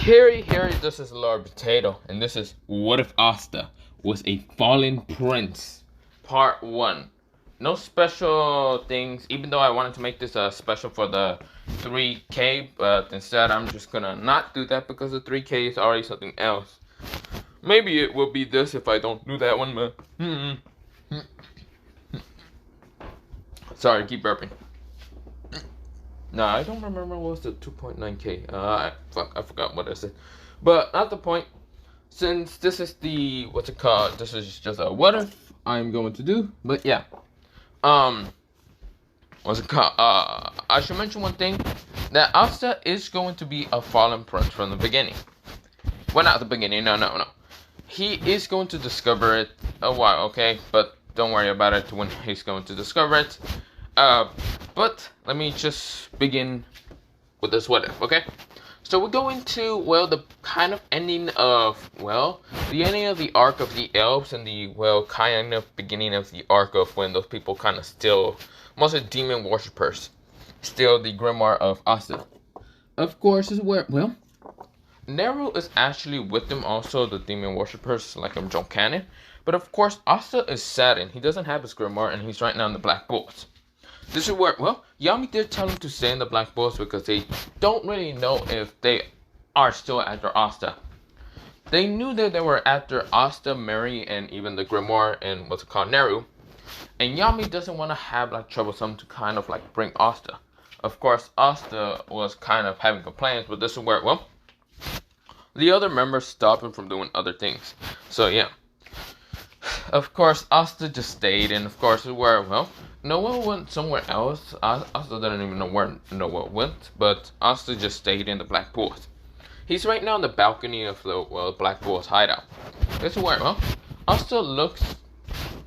Here, this is Lord Potato, and this is What If Asta Was a Fallen Prince, Part 1. No special things, even though I wanted to make this special for the 3K, but instead I'm just gonna not do that because the 3K is already something else. Maybe it will be this if I don't do that one, but... Sorry, keep burping. No, I don't remember what was the 2.9K. I forgot what I said. But not the point. Since this is the, what's it called? This is just a what if I'm going to do. But yeah. What's it called? I should mention one thing. That Asta is going to be a fallen prince from the beginning. Well, not the beginning. No. He is going to discover it a while, okay? But don't worry about it when he's going to discover it. But let me just begin with this what if, okay? So we're going to, well, the kind of ending of, well, the ending of the arc of the elves and the, well, kind of beginning of the arc of when those people kind of steal, mostly demon worshippers, steal the grimoire of Asta. Of course, is where, well, Nero is actually with them also, the demon worshippers, like John Cannon. But of course, Asta is saddened. He doesn't have his grimoire and he's right now in the Black Bulls. This is where, well, Yami did tell him to stay in the Black Bulls because they don't really know if they are still after Asta. They knew that they were after Asta, Mary, and even the grimoire and what's it called, Neru. And Yami doesn't want to have like troublesome to kind of like bring Asta. Of course, Asta was kind of having complaints, but this is where, well, the other members stopped him from doing other things. So yeah. Of course, Asta just stayed, and of course, where, well, Noah went somewhere else. Asta didn't even know where Noah went, but Asta just stayed in the Black Bulls. He's right now on the balcony of the, well, Black Bulls hideout. This is where, well, Asta looks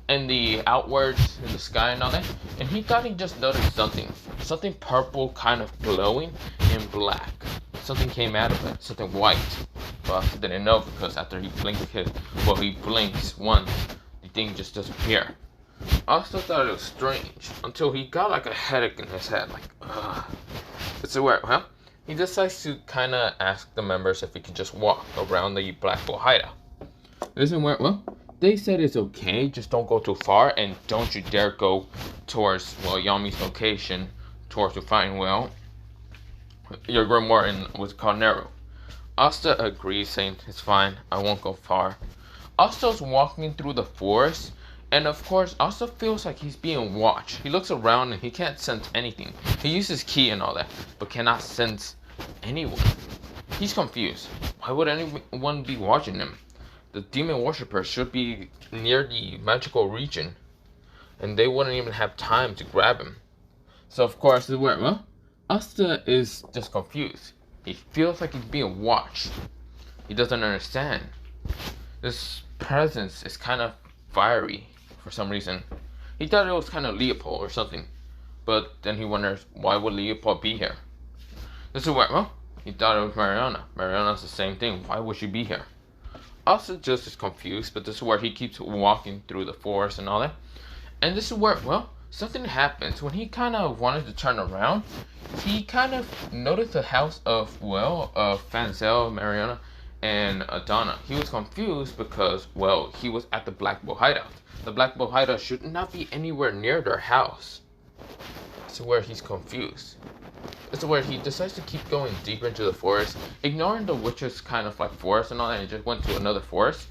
in the outwards in the sky and all that, and he thought he just noticed something purple kind of glowing in black. Something came out of it, something white. But Asta didn't know because after he blinked he blinks once, the thing just disappeared. Asta thought it was strange until he got like a headache in his head, like, ugh. It's weird, huh? He decides to kind of ask the members if he could just walk around the Black Bull hideout. Isn't where, well, they said it's okay, just don't go too far and don't you dare go towards, well, Yami's location, towards to find, well, your grimoire in what's called Nero. Asta agrees, saying it's fine, I won't go far. Asta's walking through the forest, and of course, Asta feels like he's being watched. He looks around and he can't sense anything. He uses ki and all that, but cannot sense anyone. He's confused. Why would anyone be watching him? The demon worshippers should be near the magical region, and they wouldn't even have time to grab him. So of course, well, Asta is just confused. He feels like he's being watched. He doesn't understand. This presence is kind of fiery for some reason. He thought it was kind of Leopold or something. But then he wonders, why would Leopold be here? This is where, well, he thought it was Mariana. Mariana's the same thing. Why would she be here? Also just is confused, but this is where he keeps walking through the forest and all that. And this is where, well, something happens. When he kind of wanted to turn around, he kind of noticed the house of, well, Fanzel, Mariana, and Adana. He was confused because, well, he was at the Black Bull hideout. The Black Bull hideout should not be anywhere near their house. This is where he's confused. This is where he decides to keep going deeper into the forest, ignoring the witch's kind of like forest and all that, and he just went to another forest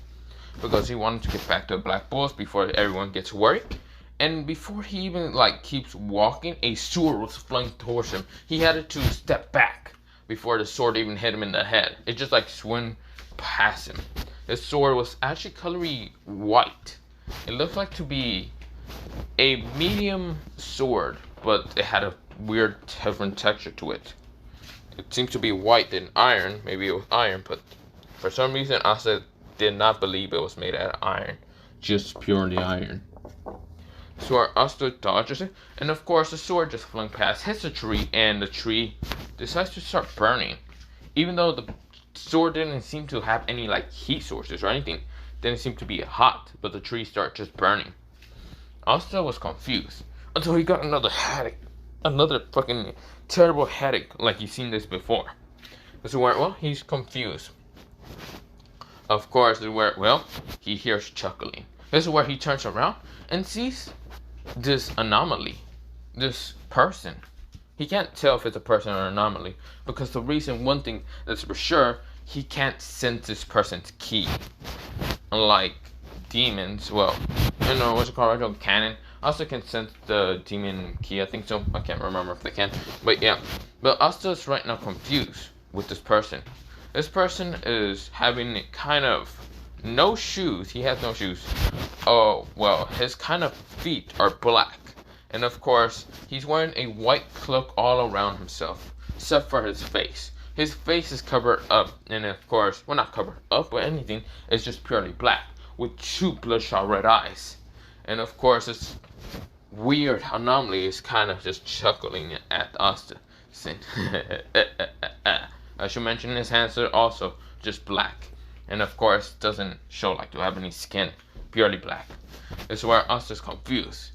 because he wanted to get back to the Black Bulls before everyone gets worried. And before he even like keeps walking, a sword was flung towards him. He had to step back before the sword even hit him in the head. It just like swung past him. His sword was actually colory white. It looked like to be a medium sword, but it had a weird different texture to it. It seems to be white than iron. Maybe it was iron, but for some reason Asta did not believe it was made out of iron. Just purely iron. So Asta dodges it, and of course the sword just flung past, hits a tree, and the tree decides to start burning. Even though the sword didn't seem to have any like heat sources or anything, didn't seem to be hot, but the tree started just burning. Asta was confused until he got another headache, another fucking terrible headache like you've seen this before. This is where, well, he's confused. Of course, this is where, well, he hears chuckling. This is where he turns around and sees this anomaly, this person. He can't tell if it's a person or an anomaly because the reason, one thing that's for sure, he can't sense this person's ki. Unlike demons, well, you know, what's it called, original canon, Asta can sense the demon ki, I think so. I can't remember if they can, but yeah. But Asta is right now confused with this person. This person is having kind of no shoes. He has no shoes. Oh, well, his kind of feet are black. And of course, he's wearing a white cloak all around himself, except for his face. His face is covered up, and of course, well, not covered up or anything, it's just purely black, with two bloodshot red eyes. And of course, this weird anomaly is kind of just chuckling at Asta, saying, I should mention his hands are also just black. And of course, doesn't show like to have any skin, purely black. This is where Asta's confused.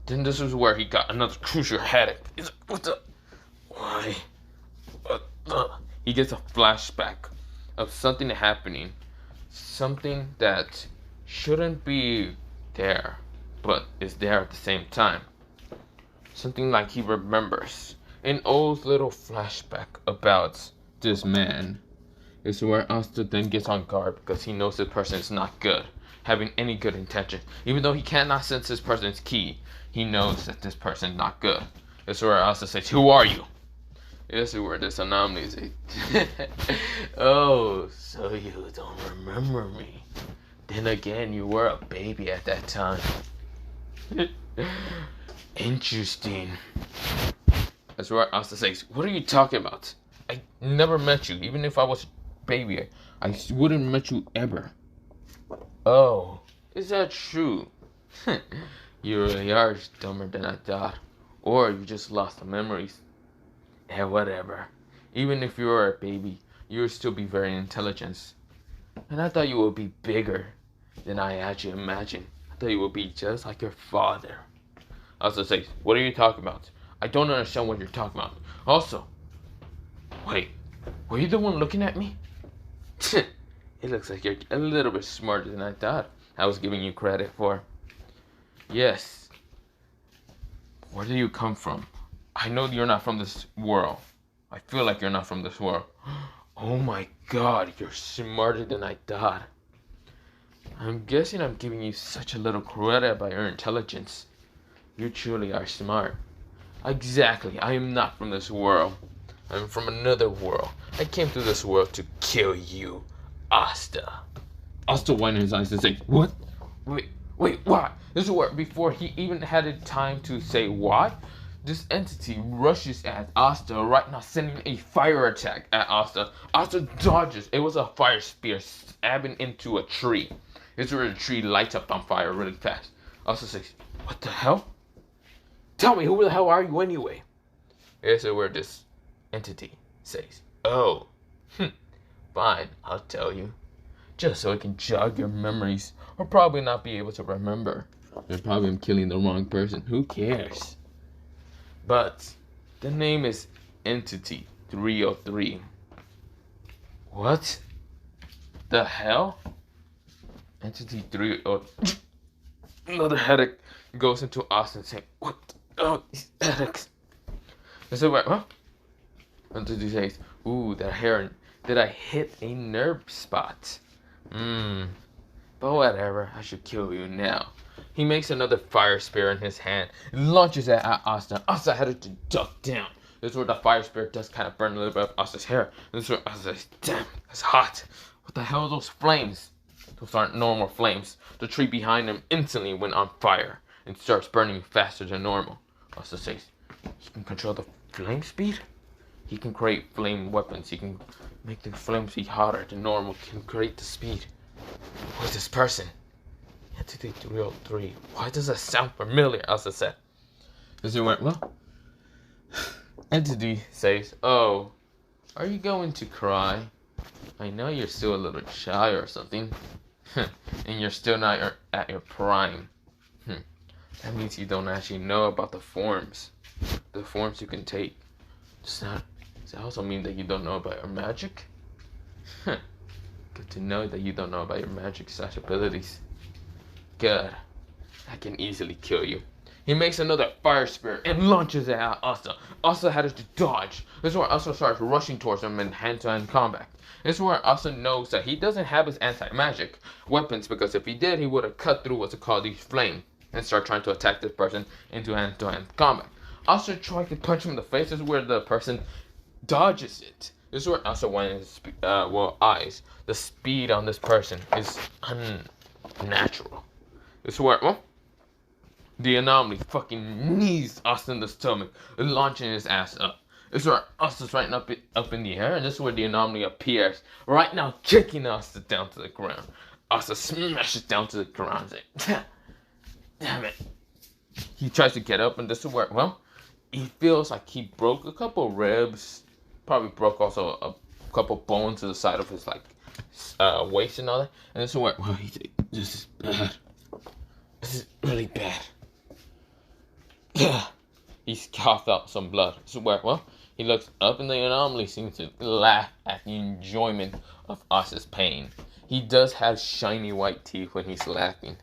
Then this is where he got another crucial headache. He's like, what the? Why? What the? He gets a flashback of something happening. Something that shouldn't be there, but is there at the same time. Something like he remembers. An old little flashback about this man. Is where Asta then gets on guard because he knows this person is not good, having any good intention. Even though he cannot sense this person's ki, he knows that this person is not good. This is where Asta says, who are you? This is where this anomaly is. Oh, so you don't remember me. Then again, you were a baby at that time. Interesting. That's where Asta says, what are you talking about? I never met you. Even if I was a baby, I wouldn't met you ever. Oh, is that true? You really are dumber than I thought. Or you just lost the memories. Whatever. Even if you were a baby, you would still be very intelligent. And I thought you would be bigger than I actually imagined. I thought you would be just like your father. Also says, what are you talking about? I don't understand what you're talking about. Also, wait, were you the one looking at me? It looks like you're a little bit smarter than I thought I was giving you credit for. Yes. Where do you come from? I know you're not from this world. I feel like you're not from this world. Oh my god, you're smarter than I thought. I'm guessing I'm giving you such a little credit by your intelligence. You truly are smart. Exactly, I am not from this world. I'm from another world. I came to this world to kill you, Asta. Asta widened his eyes and said, what? Wait, what? This is where, before he even had the time to say what, this entity rushes at Asta right now, sending a fire attack at Asta. Asta dodges. It was a fire spear stabbing into a tree. This is where the tree lights up on fire really fast. Asta says, what the hell? Tell me, who the hell are you anyway? This is where this entity says, oh, fine, I'll tell you. Just so I can jog your memories, or probably not be able to remember. Or probably I'm killing the wrong person. Who cares? But the name is Entity 303. What the hell? Entity 303. Another headache goes into Austin saying, what? Oh, these headaches. And so, huh? Entity says, ooh, that hair. Did I hit a nerve spot? But whatever, I should kill you now. He makes another fire spear in his hand, launches it at Asta. Asta had to duck down. This is where the fire spear does kind of burn a little bit of Asta's hair. This is where Asta says, damn, that's hot. What the hell are those flames? Those aren't normal flames. The tree behind him instantly went on fire and starts burning faster than normal. Asta says, he can control the flame speed? He can create flame weapons. He can make the flames be hotter than normal. He can create the speed. Who is this person? Entity 303. Why does that sound familiar? Asta said. This is went, well, Entity says, oh, are you going to cry? I know you're still a little shy or something. And you're still not at your prime. That means you don't actually know about the forms. The forms you can take. It's Does that also mean that you don't know about your magic? Good to know that you don't know about your magic slash abilities. Good. I can easily kill you. He makes another fire spear and launches it at Asta. Asta had to dodge. This is where Asta starts rushing towards him in hand-to-hand combat. This is where Asta knows that he doesn't have his anti-magic weapons, because if he did, he would have cut through what's called these flame and start trying to attack this person into hand-to-hand combat. Asta tries to punch him in the face. This is where the person dodges it. This is where Asta went in his eyes. The speed on this person is unnatural. This is where, the anomaly fucking knees Asta in the stomach, launching his ass up. This is where Asta's right up in the air, and this is where the anomaly appears, right now kicking Asta down to the ground. Asta smashes down to the ground. Like, damn it. He tries to get up, and this is where, he feels like he broke a couple ribs, probably broke also a couple bones to the side of his waist and all that. And this is where, he's like, this is bad. This is really bad. He's coughed out some blood. This is where, he looks up, and the anomaly seems to laugh at the enjoyment of Asta's pain. He does have shiny white teeth when he's laughing.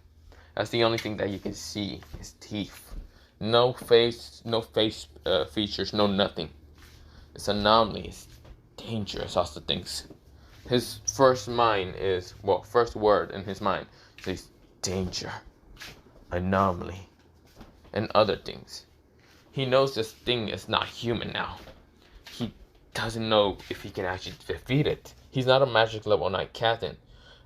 That's the only thing that you can see, his teeth. No face features, no nothing. This anomaly is dangerous, Asta thinks. His first word in his mind says danger, anomaly, and other things. He knows this thing is not human now. He doesn't know if he can actually defeat it. He's not a magic level 9 captain.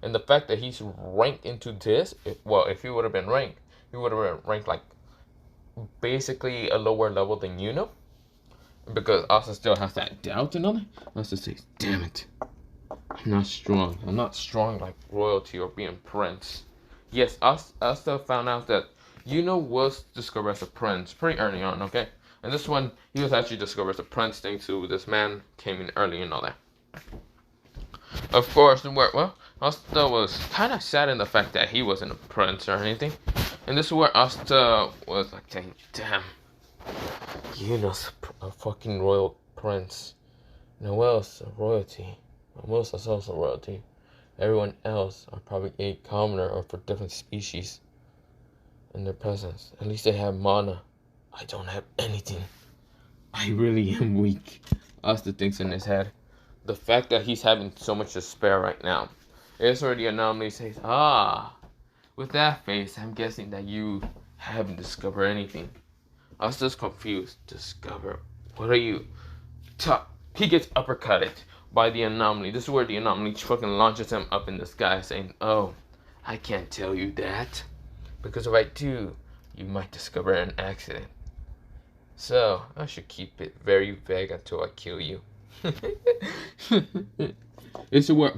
And the fact that he's ranked into this, if he would have been ranked, he would have been ranked like basically a lower level than you know. Because Asta still has that doubt and all that. Asta says, damn it. I'm not strong. I'm not strong like royalty or being prince. Yes, Asta found out that was discovered as a prince pretty early on, okay? And this one, he was actually discovered as a prince thanks to this man came in early and all that. Of course, Asta was kind of sad in the fact that he wasn't a prince or anything. And this is where Asta was like saying, damn, Yuno's a fucking royal prince. Noel's a royalty. Most are also royalty. Everyone else are probably a commoner or for different species in their presence. At least they have mana. I don't have anything. I really am weak. Asta thinks in his head. The fact that he's having so much to spare right now. It's where the anomaly says, with that face, I'm guessing that you haven't discovered anything. Asta's confused. Discover? What are you? He gets uppercutted by the anomaly. This is where the anomaly fucking launches him up in the sky, saying, oh, I can't tell you that. Because if I do, you might discover an accident. So, I should keep it very vague until I kill you. It's a word.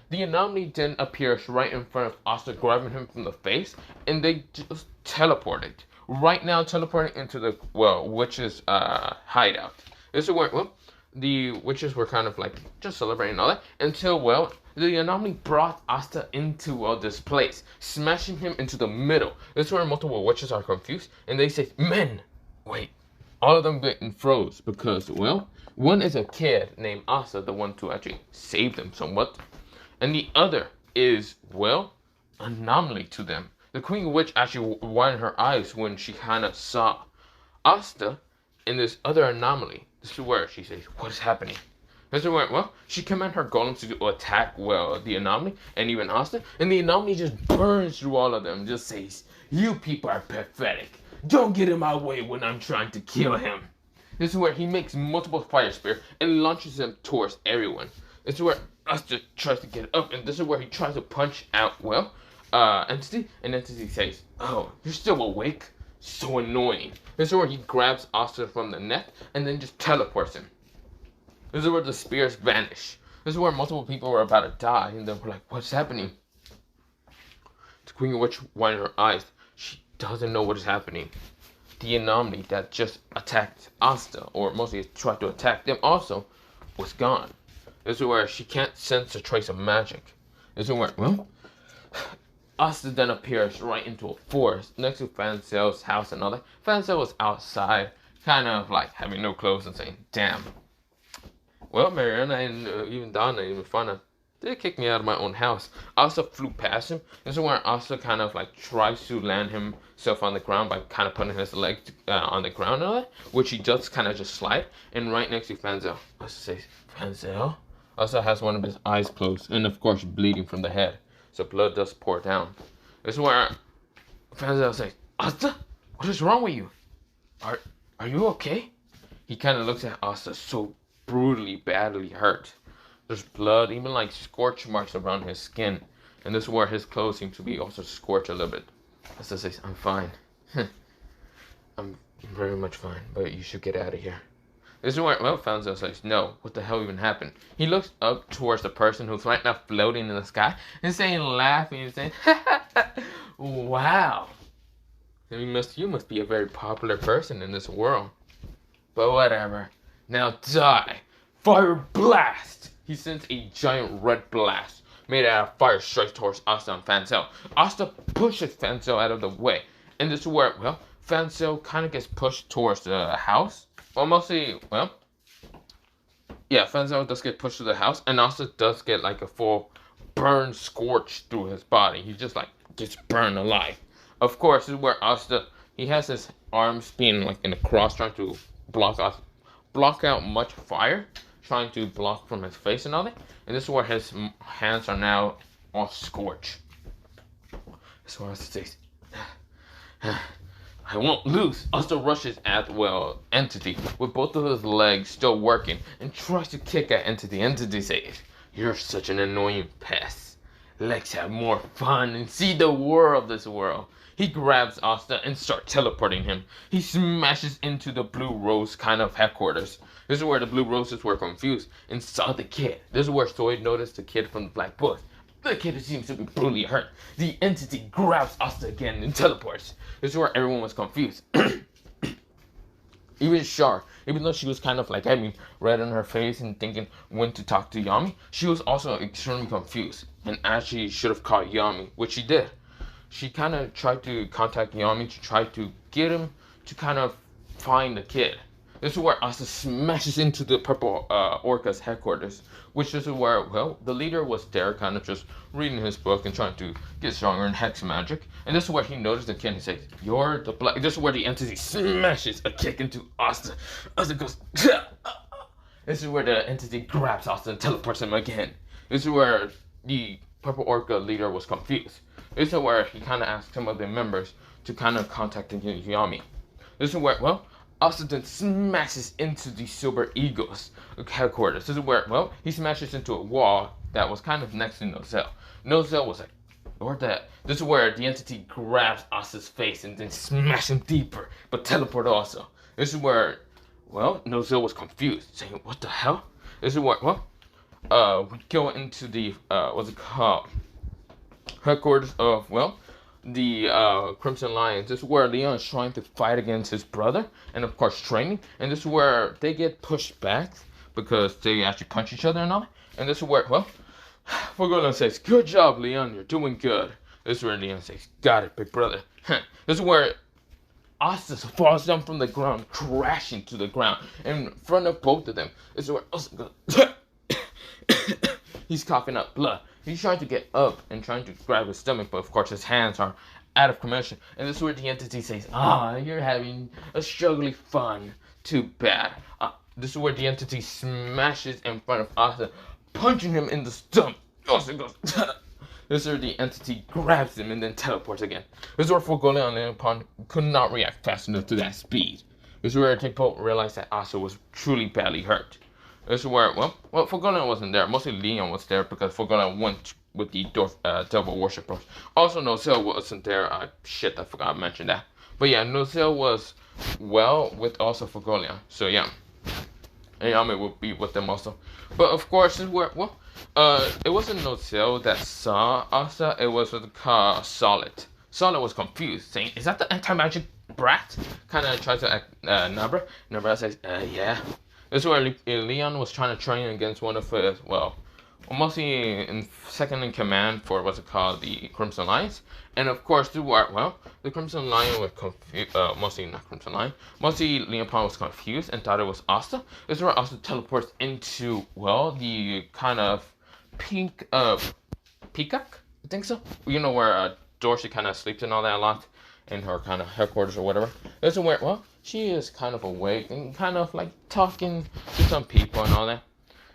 The anomaly then appears right in front of Asta, grabbing him from the face, and they just teleported. Right now, teleporting into the witches' hideout. It's a word. The witches were kind of like just celebrating all that until the anomaly brought Asta into this place, smashing him into the middle. This is where multiple witches are confused, and they say, men, wait. All of them getting froze because, one is a kid named Asta, the one to actually save them somewhat. And the other is, anomaly to them. The Queen Witch actually widened her eyes when she kind of saw Asta in this other anomaly. This is where she says, what is happening? This is where, she commanded her golems to attack, the anomaly and even Asta. And the anomaly just burns through all of them, just says, you people are pathetic. Don't get in my way when I'm trying to kill him. This is where he makes multiple fire spear and launches them towards everyone. This is where Asta tries to get up, and this is where he tries to punch out, Entity. And Entity says, oh, you're still awake? So annoying. This is where he grabs Asta from the neck and then just teleports him. This is where the spears vanish. This is where multiple people were about to die, and they were like, what's happening? The Queen Witch widened her eyes. She doesn't know what is happening. The anomaly that just attacked Asta, or mostly tried to attack them also, was gone. This is where she can't sense a trace of magic. This is where, Asta then appears right into a forest next to Fancel's house and all that. Fancel was outside, kind of like having no clothes and saying, damn, Well, Mariana and even Donna, even Fana, they kicked me out of my own house. Asta flew past him. This is where Asta kind of like tries to land himself on the ground by kind of putting his leg on the ground and all that, which he does kind of just slide. And right next to Fanzel, Asta says, Fanzel? Asta has one of his eyes closed and, of course, bleeding from the head. So blood does pour down. This is where Fanzel says, Asta, what is wrong with you? Are you okay? He kind of looks at Asta so brutally, badly hurt. There's blood, even like scorch marks around his skin. And this is where his clothes seem to be also scorched a little bit. Asta says, I'm fine. I'm very much fine, but you should get out of here. This is where, well, Fanzel says, no, what the hell even happened? He looks up towards the person who's right now floating in the sky and saying, laughing and saying, wow. You must be a very popular person in this world. But whatever. Now die. Fire blast! He sends a giant red blast made out of fire strikes towards Asta and Fanzel. Asta pushes Fanzel out of the way. And this is where, well, Fanzel kind of gets pushed towards the house. Well, mostly, well, yeah, Fanzel does get pushed to the house. And Asta does get like a full burn scorch through his body. He just like gets burned alive. Of course, this is where Asta, he has his arms being like in a cross trying to block out much fire, trying to block from his face and all that. And this is where his hands are now all scorched. This is where Asta says, I won't lose. Asta rushes at, well, Entity with both of his legs still working and tries to kick at Entity. Entity says, you're such an annoying pest. Let's have more fun and see the world of this world. He grabs Asta and starts teleporting him. He smashes into the Blue Rose kind of headquarters. This is where the Blue Roses were confused and saw the kid. This is where Soy noticed the kid from the Black Book. The kid seems to be brutally hurt. The Entity grabs Asta again and teleports. This is where everyone was confused. Even Char, even though she was kind of like having red on her face and thinking when to talk to Yami, she was also extremely confused and actually should have called Yami, which she did. She kind of tried to contact Yami to try to get him to kind of find the kid. This is where Asta smashes into the Purple Orca's headquarters, which is where, well, the leader was there kind of just reading his book and trying to get stronger in hex magic. And this is where he noticed the kid and he says, you're the black. This is where the Entity smashes a kick into Asta. Asta goes, this is where the Entity grabs Asta and teleports him again. This is where the Purple Orca leader was confused. This is where he kind of asked some of the members to kind of contact Yami. This is where, well, Asta then smashes into the Silver Eagle's headquarters. This is where, well, he smashes into a wall that was kind of next to Nozel. Nozel was like, or that. This is where the Entity grabs Asta's face and then smashes him deeper, but teleport also. This is where, well, Nozel was confused, saying, what the hell? This is where, well, we go into the, what's it called? Headquarters of, well, the Crimson Lions. This is where Leon is trying to fight against his brother and of course training, and this is where they get pushed back because they actually punch each other and all. And this is where, well, Forgotten says, good job Leon, you're doing good. This is where Leon says, got it big brother. This is where Asta falls down from the ground, crashing to the ground in front of both of them. This is where Asta goes he's coughing up blood. He's trying to get up and trying to grab his stomach, but of course his hands are out of commission. And this is where the Entity says, you're having a struggling fun. Too bad. This is where the Entity smashes in front of Asta, punching him in the stomach. Asta goes, this is where the Entity grabs him and then teleports again. This is where Fogole on the upon could not react fast enough to that speed. This is where they both realized that Asta was truly badly hurt. This is where, well, Fogolin wasn't there. Mostly Leon was there because Fogolin went with the devil worshippers. Also, Nozel wasn't there. Shit, I forgot to mention that. But yeah, Nozel was, well, with also Fogolin. So yeah. And Yami will be with them also. But of course, this is where, well, it wasn't Nozel that saw Asta. It was Solid. Solid was confused, saying, is that the anti-magic brat? Kind of tried to act Nabra. Nabra says, yeah. This is where Leon was trying to train against one of his, well, mostly in second in command for what's it called, the Crimson Lions. And of course, the Crimson Lion was confused. Mostly not Crimson Lion. Mostly Leopold was confused and thought it was Asta. This is where Asta teleports into the kind of pink peacock. I think so. You know where Dorothy kind of sleeps and all that a lot in her kind of headquarters or whatever. This is where she is kind of awake and kind of like talking to some people and all that.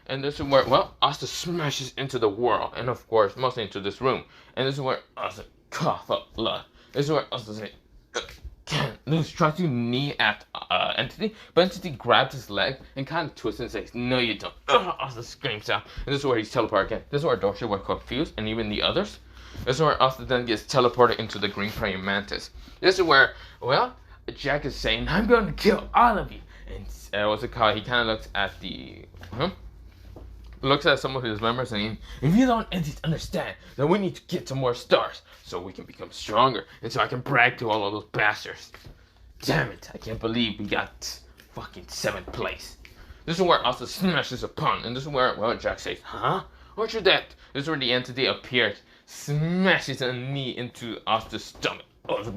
And this is where, Asta smashes into the world. And of course, mostly into this room. And this is where Asta cough up blood. This is where Asta says, can't lose. Tries to knee at Entity. But Entity grabs his leg and kind of twists and says, no you don't. Asta screams out. And this is where he's teleported again. This is where Dorothy was confused. And even the others. This is where Asta then gets teleported into the green praying mantis. This is where, Jack is saying, I'm going to kill all of you. And what's it called? He kind of looks at looks at some of his members saying, if you don't understand, then we need to get some more stars so we can become stronger and so I can brag to all of those bastards. Damn it, I can't believe we got fucking 7th place. This is where Asta smashes upon, and this is where, Jack says, huh? Aren't you that? This is where the entity appears, smashes a knee into Asta's stomach. This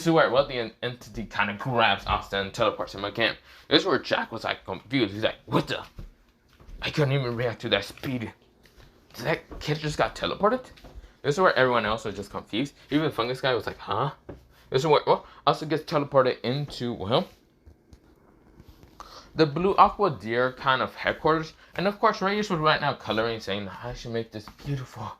is where, the entity kind of grabs Asta and teleports him again. This is where Jack was like confused. He's like, what the? I couldn't even react to that speed. Did that kid just got teleported? This is where everyone else was just confused. Even the fungus guy was like, huh? This is where, Asta gets teleported into, the Blue Aqua Deer kind of headquarters. And of course, Radius was right now coloring, saying, I should make this beautiful.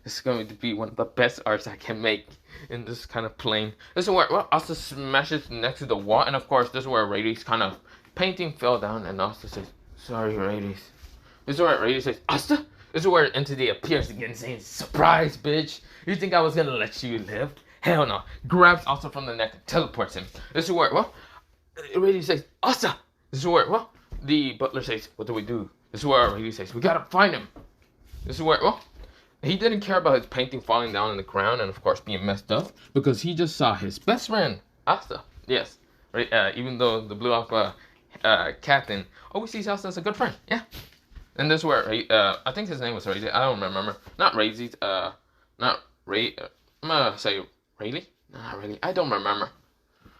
This is going to be one of the best arts I can make in this kind of plane. This is where, Asta smashes next to the wall. And of course, this is where Radius kind of painting fell down. And Asta says, sorry, Radius. This is where Radius says, Asta? This is where Entity appears again, saying, surprise, bitch. You think I was going to let you live? Hell no. Grabs Asta from the neck and teleports him. This is where, Radius says, Asta! This is where, the butler says, what do we do? This is where Radius says, we gotta find him. This is where, he didn't care about his painting falling down on the ground and, of course, being messed up because he just saw his best friend, Asta. Yes. Right, even though the Blue Aqua captain always sees Asta as a good friend. Yeah. And this is where, I think his name was Razy. I don't remember. Not Razy. Not Ray. I'm going to say Rayleigh? No, not Rayleigh. I don't remember.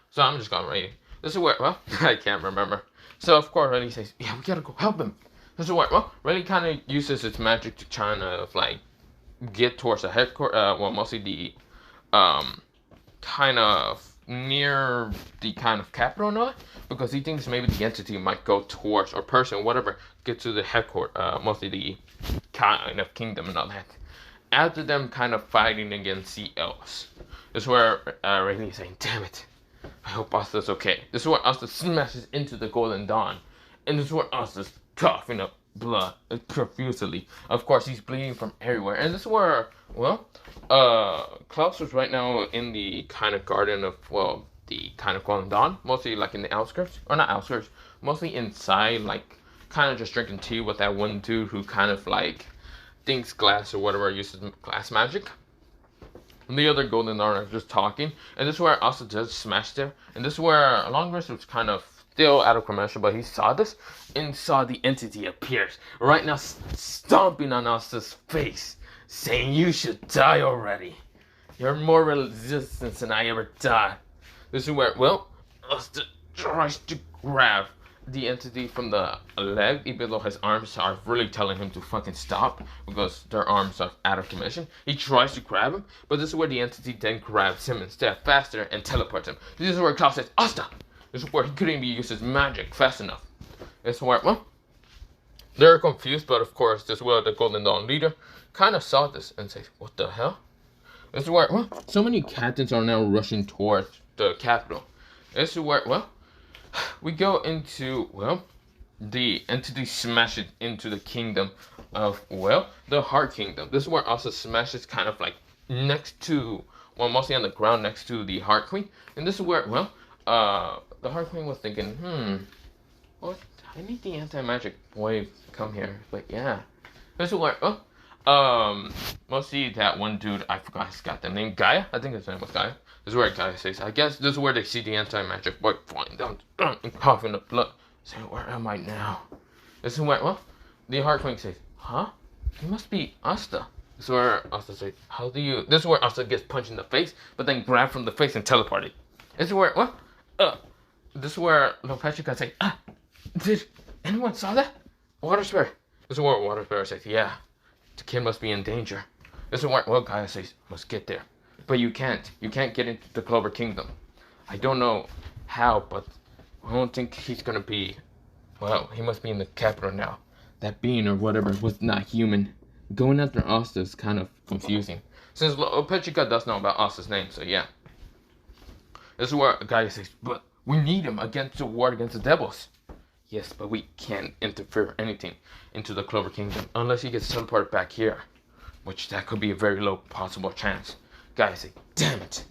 So I'm just going Rayleigh. This is where, I can't remember. So, of course, Rayleigh says, yeah, we got to go help him. This is where, Rayleigh kind of uses its magic to try of, like, get towards the headquarters, mostly the, kind of near the kind of capital and all that, because he thinks maybe the entity might go towards, or person, whatever, get to the headquarters, mostly the kind of kingdom and all that. After them kind of fighting against the elves. This is where Rayleigh is saying, damn it, I hope Asta's okay. This is where Asta smashes into the Golden Dawn. And this is where Asta's coughing up blood profusely. Of course, he's bleeding from everywhere. And this is where, Klaus was right now in the kind of garden of, the kind of Golden Dawn. Mostly like in the outskirts. Or not outskirts. Mostly inside, like, kind of just drinking tea with that one dude who kind of like thinks glass or whatever uses glass magic. And the other Golden Dawn are just talking. And this is where Asta just smashed there. And this is where Longwrist was kind of still out of commercial, but he saw this and saw the entity appears right now, stomping on Asta's face, saying, you should die already. You're more resistance than I ever died. This is where, Asta tries to grab the entity from the leg, even though his arms are really telling him to fucking stop because their arms are out of commission. He tries to grab him, but this is where the entity then grabs him instead faster and teleports him. This is where Klaus says, Asta! This is where he couldn't even use his magic fast enough. This is where, they're confused, but of course, this is where the Golden Dawn leader kind of saw this and says, what the hell? This is where, so many captains are now rushing towards the capital. This is where, we go into, the entity smashes into the kingdom of, the Heart Kingdom. This is where Asta smashes kind of like next to, mostly on the ground next to the Heart Queen. And this is where, the Heart Queen was thinking, I need the anti-magic boy to come here. But yeah. This is where, mostly that one dude, I forgot his goddamn name, Gaia? I think his name was Gaia. This is where Gaia says, I guess this is where they see the anti-magic boy falling down and coughing up blood. Saying, where am I now? This is where, the Heartwing says, huh? He must be Asta. This is where Asta says, how do you... This is where Asta gets punched in the face, but then grabbed from the face and teleported. This is where... What? This is where Lopechika says, did anyone saw that? Water Spirit. This is where Water Spirit says, yeah, the kid must be in danger. This is where, well, Gaia says, must get there. But you can't. You can't get into the Clover Kingdom. I don't know how, but I don't think he's gonna be... Well, he must be in the capital now. That being or whatever was not human. Going after Asta is kind of confusing. Since Lopechika does know about Asta's name, so yeah. This is where Gaia says, but we need him against the war against the devils. Yes, but we can't interfere anything into the Clover Kingdom unless he gets teleported back here. Which that could be a very low possible chance. Guys say, damn it.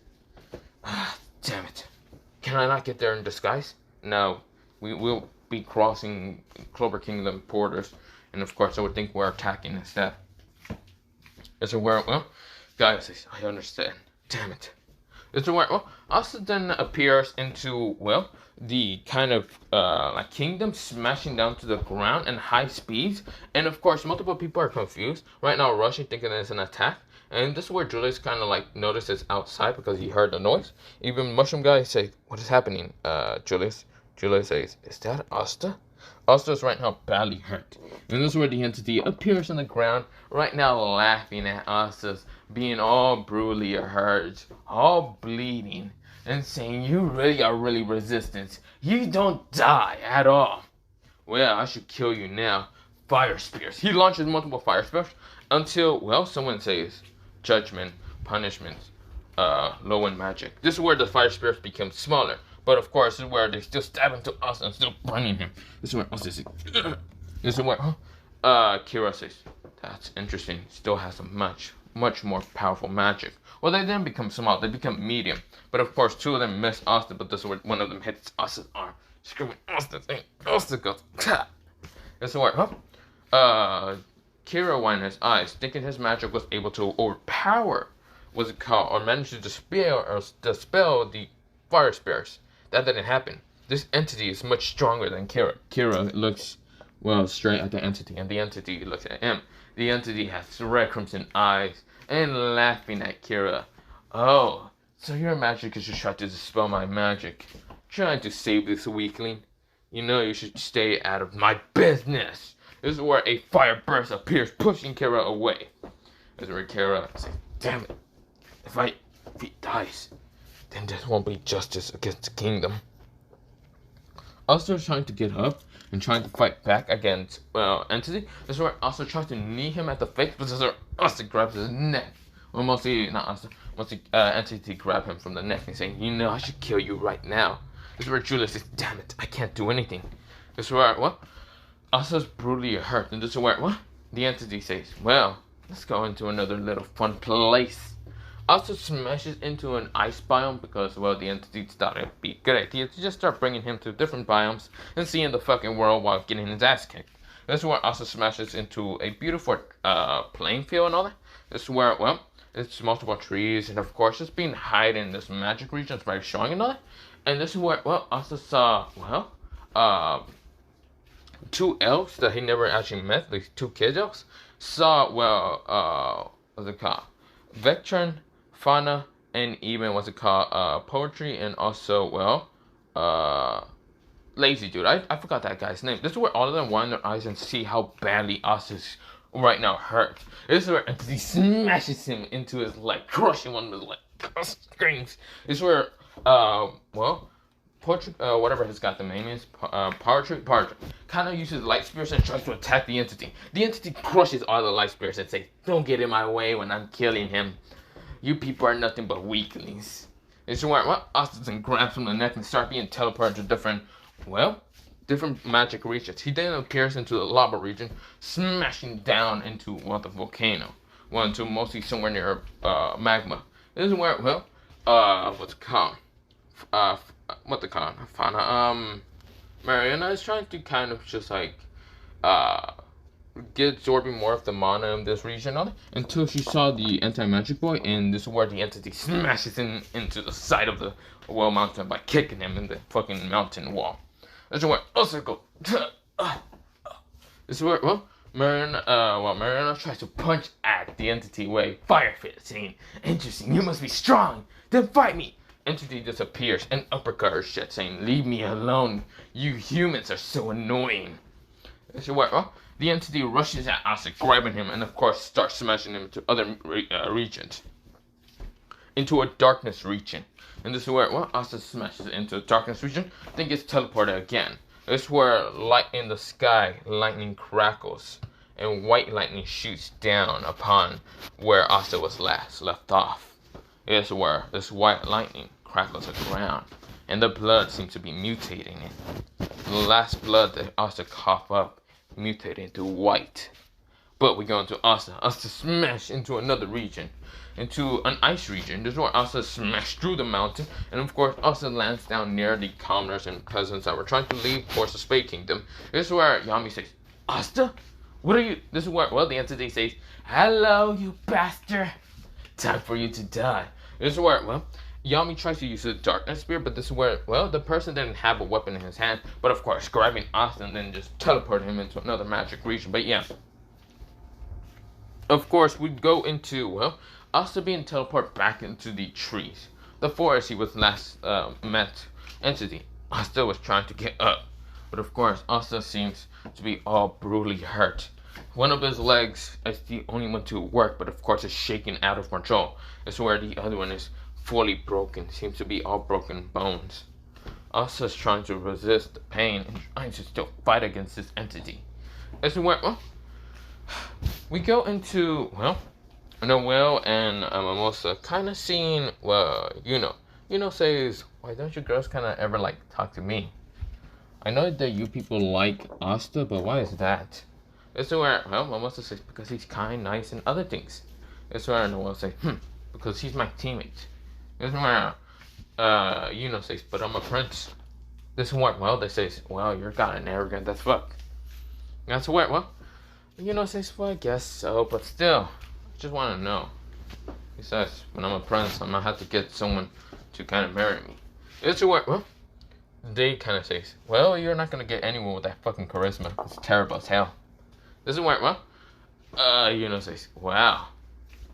Damn it. Can I not get there in disguise? No. We will be crossing Clover Kingdom borders. And of course I would think we're attacking instead. Is it where, well, guys says, I understand. Damn it. Is it where, well, Asta then appears into, well, the kind of like kingdom smashing down to the ground in high speeds, and of course multiple people are confused right now, rushing thinking it's an attack. And this is where Julius kind of like notices outside because he heard the noise. Even Mushroom Guy say, what is happening, Julius? Julius says, is that Asta? Asta is right now badly hurt, and this is where the entity appears on the ground right now, laughing at Asta's being all brutally hurt, all bleeding, and saying, you really are really resistant. You don't die at all. Well, I should kill you now. Fire spears. He launches multiple fire spears until, well, someone says, judgment, punishment, low in magic. This is where the fire spears become smaller. But of course, this is where they still stab into us and still burning him. This is where, what's this? This is where, Kira says, that's interesting. Still has a much more powerful magic. Well, they then become small. They become medium. But of course, two of them miss Asta, but this is where one of them hits Asta's arm. Screaming, Asta, Asta goes, Ka! This is where, Kira widened his eyes, thinking his magic was able to overpower, what's it called, or manage to dispel the fire spears. That didn't happen. This entity is much stronger than Kira. Kira looks, well, straight at the entity, and the entity looks at him. The entity has red crimson eyes, and laughing at Kira. Oh, so your magic is just trying to dispel my magic. Trying to save this weakling. You know you should stay out of my business. This is where a fire burst appears, pushing Kira away. This is where Kira says, damn it. If he dies, then there won't be justice against the kingdom. Asta is trying to get up and trying to fight back against, well, entity. This is where Asta tries to knee him at the face, but this is where Asta grabs his neck. Well, mostly, not Asta, mostly entity grab him from the neck and saying, you know, I should kill you right now. This is where Julius says, damn it, I can't do anything. This is where, what? Asta's brutally hurt, and this is where, what? The entity says, well, let's go into another little fun place. Asta smashes into an ice biome because, well, the entity thought it'd be a good idea to just start bringing him to different biomes and seeing the fucking world while getting his ass kicked. This is where Asta smashes into a beautiful playing field and all that. This is where, well, it's multiple trees, and of course, it's being hiding in this magic region. It's very showing and all that. And this is where, well, Asta saw, well, two elves that he never actually met, these two kid elves, saw, well, what's it called? Vectron, Fauna, and even, what's it called, Poetry, and also, well, Lazy Dude. I forgot that guy's name. This is where all of them wind their eyes and see how badly Asta's right now hurt. This is where Entity smashes him into his leg, crushing one of his legs, screams. This is where, well, Poetry, whatever his got the name is, Poetry, kind of uses light spears and tries to attack the entity. The entity crushes all the light spears and says, don't get in my way when I'm killing him. You people are nothing but weaklings. This is where, well, Asta grabs from the neck and starts being teleported to different magic regions. He then appears into the lava region, smashing down into, well, the volcano. Well, into mostly somewhere near, magma. This is where, well, what's it called? What the call? Fauna. Mariana is trying to kind of just like get absorbing more of the mana in this region on it until she saw the anti-magic boy, and this is where the entity smashes into the side of the well mountain by kicking him in the fucking mountain wall. This is where also go. This is where, well, Mariana tries to punch at the entity away. Fire fit, saying, "Interesting, you must be strong. Then fight me." Entity disappears and uppercut her shit, saying, "Leave me alone. You humans are so annoying." So what? Well, the entity rushes at Asta, grabbing him, and of course starts smashing him into other regions, into a darkness region. And this is where, well, Asta smashes into the darkness region, then gets teleported again. This is where light in the sky, lightning crackles, and white lightning shoots down upon where Asta was last left off. This is where this white lightning crackles the ground, and the blood seems to be mutating it. The last blood that Asta coughed up mutated into white. But we go into Asta. Asta smashed into another region, into an ice region. This is where Asta smashed through the mountain, and of course Asta lands down near the commoners and peasants that were trying to leave towards the Spade Kingdom. This is where Yami says, "Asta? What are you?" This is where, well, the entity says, "Hello, you bastard. Time for you to die." This is where, well, Yami tries to use the darkness spear, but this is where, well, the person didn't have a weapon in his hand, but of course grabbing Asta and then just teleporting him into another magic region. But yeah, of course we go into, well, Asta being teleported back into the trees, the forest he was last met. Entity Asta was trying to get up, but of course Asta seems to be all brutally hurt. One of his legs is the only one to work, but of course it's shaking out of control. It's where the other one is fully broken, seems to be all broken bones. Asta's trying to resist the pain and trying to still fight against this entity. This is where, well, we go into, well, Noelle and Mimosa kind of seeing, well, says, "Why don't you girls kind of ever like talk to me? I know that you people like Asta, but why is that?" This is where, well, Mimosa says, "Because he's kind, nice, and other things." This is where Noelle says, "Because he's my teammate." This is where says, "But I'm a prince." This is where, well, they say, "Well, you're kind of arrogant as fuck." That's where, well, says, "Well, I guess so, but still, I just want to know." He says, "When I'm a prince, I'm gonna have to get someone to kind of marry me." This is where, well, they kind of says, "Well, you're not gonna get anyone with that fucking charisma. It's terrible as hell." This is where, well, says, "Wow,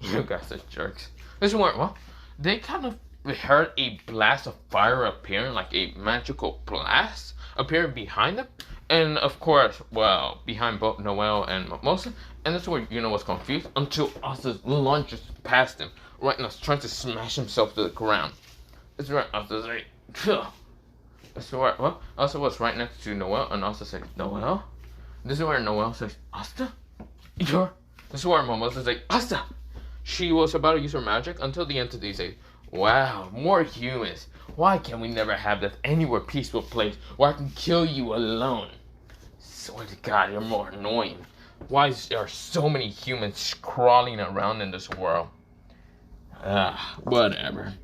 you guys are jerks." This is where, well, they kind of heard a blast of fire appearing, like a magical blast appearing behind them. And of course, well, behind both Noelle and Mimosa. And that's where was confused until Asta lunges past him, right now, trying to smash himself to the ground. This is where Asta's like, "Ugh." This is where, well, Asta was right next to Noelle, and Asta says, "Noelle?" This is where Noelle says, "Asta? You're..." This is where Mimosa says, like, "Asta!" She was about to use her magic until the entity says, "Wow, more humans. Why can't we never have that anywhere peaceful place where I can kill you alone? Swear to God, you're more annoying. Why is there so many humans crawling around in this world?" Whatever.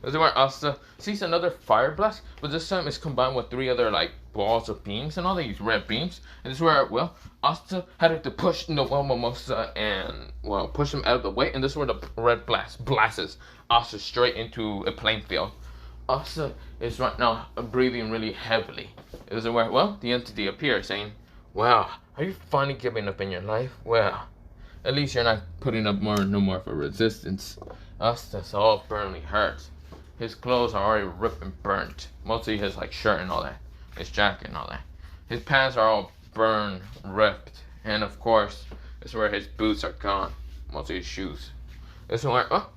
This is where Asta sees another fire blast, but this time it's combined with 3 other, like, balls of beams, and all these red beams. And this is where, well, Asta had to push Noelle, Mimosa, and, well, push them out of the way. And this is where the red blasts Asta straight into a playing field. Asta is right now breathing really heavily. This is where, well, the entity appears, saying, "Wow, are you finally giving up in your life? Well, at least you're not putting up no more for resistance." Asta's all burning hurt. His clothes are already ripped and burnt. Mostly his, like, shirt and all that. His jacket and all that. His pants are all burned, ripped. And of course, this is where his boots are gone. Mostly his shoes. This is where, oh,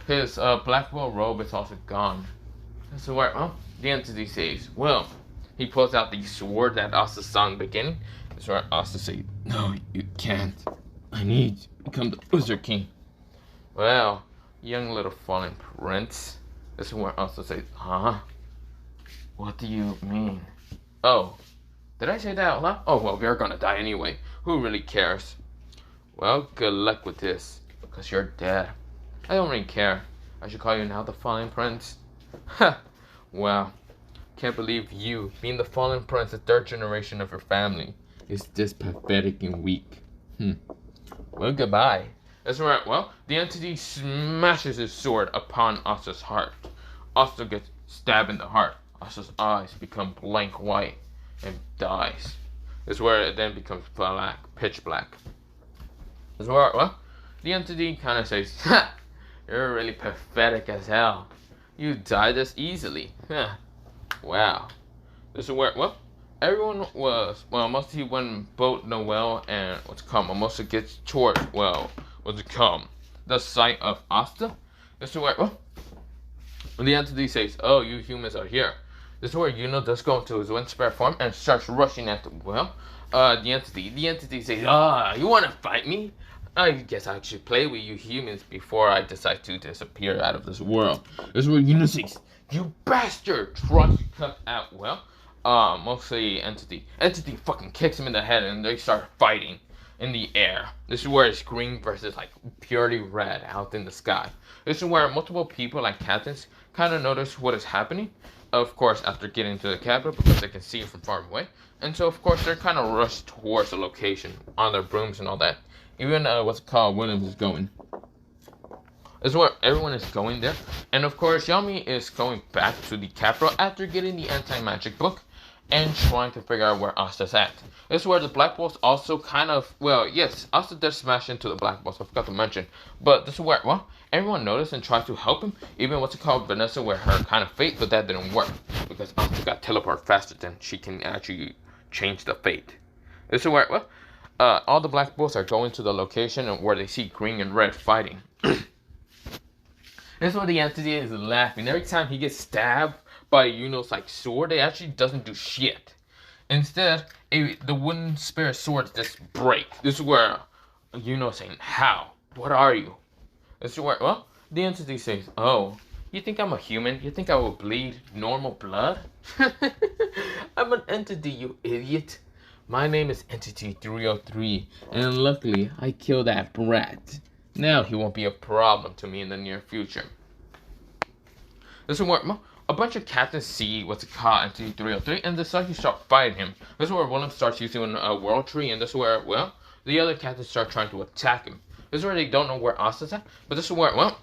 his black wool robe is also gone. This is where, oh, the entity says, well, he pulls out the sword that Asta saw in the beginning. This is where Asta says, "No, you can't. I need to become the Wizard King." Well, young little fallen prince. This is where Asta says, "Huh? What do you mean?" "Oh, did I say that out loud? Oh, well, we're gonna die anyway. Who really cares?" "Well, good luck with this, because you're dead." "I don't really care. I should call you now the Fallen Prince." "Ha! Wow. Can't believe you, being the Fallen Prince, the 3rd generation of your family, is this pathetic and weak. Well, goodbye." That's right. Well, the entity smashes his sword upon Asta's heart. Asta gets stabbed in the heart. Asta's eyes become blank white and dies. This is where it then becomes black, pitch black. This is where, well, the entity kind of says, ha, you're really pathetic as hell. You die this easily. Huh. Wow. This is where, well, everyone was, well, mostly when both Noel and mostly gets towards, well, the site of Asta. This is where, well, the entity says, oh, you humans are here. This is where does go into his wind spirit form and starts rushing at the, well, the entity says, you want to fight me? I guess I should play with you humans before I decide to disappear out of this world. This is where says, you bastard, tries to cut out, well, mostly entity fucking kicks him in the head and they start fighting in the air. This is where it's green versus like purely red out in the sky. This is where multiple people like captains kind of notice what is happening. Of course, after getting to the capital because they can see it from far away. And so of course they're kind of rushed towards the location on their brooms and all that. Even Williams is going. This is where everyone is going there. And of course Yami is going back to the capital after getting the anti-magic book and trying to figure out where Asta's at. This is where the Black Balls also kind of, well, yes, Asta does smash into the Black Balls, I forgot to mention. But this is where, well, everyone noticed and tried to help him. Even Vanessa with her kind of fate, but that didn't work. Because Asta got teleported faster than she can actually change the fate. This is where, well, all the Black Balls are going to the location where they see green and red fighting. This is where the entity is laughing. Every time he gets stabbed by Yuno's like sword, it actually doesn't do shit. Instead, the wooden spirit sword just break. This is where Yuno's saying, how? What are you? This is where, well, the entity says, oh, you think I'm a human? You think I will bleed normal blood? I'm an entity, you idiot. My name is Entity 303, and luckily I killed that brat. Now he won't be a problem to me in the near future. This is where a bunch of captains see Entity 303 and decide to start fighting him. This is where William starts using a world tree, and this is where, well, the other captains start trying to attack him. This is where they don't know where Asta's at, but this is where, well,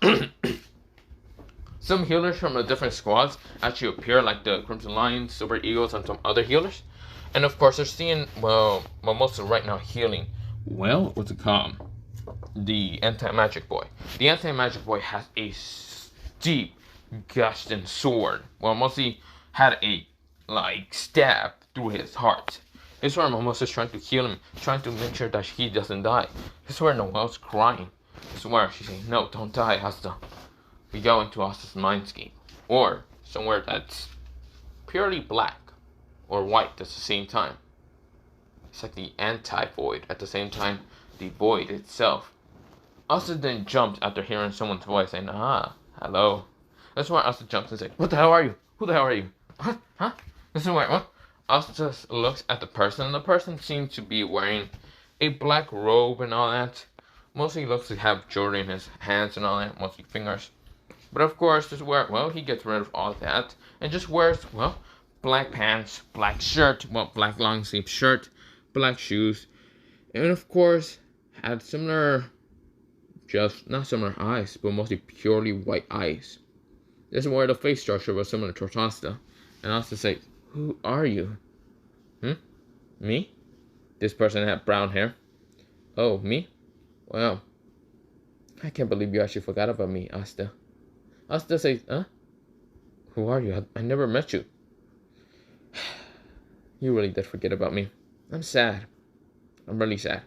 some healers from the different squads actually appear, like the Crimson Lions, Silver Eagles, and some other healers. And of course, they're seeing, well, most of right now healing. Well, the anti-magic boy. The anti-magic boy has a deep Gustin sword. Well, mostly had a stab through his heart. This is where Momos is trying to heal him, trying to make sure that he doesn't die. This is where Noel's crying. This is where she's saying, no, don't die, Asta. We go into Asta's mindscape. Or somewhere that's purely black or white at the same time. It's like the anti-void at the same time, the void itself. Asta then jumps after hearing someone's voice saying, hello. That's why Asta jumps and says, what the hell are you? Who the hell are you? Huh? This is why, what? Asta looks at the person, and the person seems to be wearing a black robe and all that. Mostly looks to have jewelry in his hands and all that, mostly fingers. But of course, this is where, well, he gets rid of all that and just wears, well, black pants, black shirt, well, black long sleeve shirt, black shoes, and of course, had similar, just not similar eyes, but mostly purely white eyes. This is where the face structure was similar to Asta, and Asta said, who are you? Me? This person had brown hair. Oh, me? Wow. I can't believe you actually forgot about me, Asta. Asta says, who are you? I never met you. You really did forget about me. I'm sad. I'm really sad.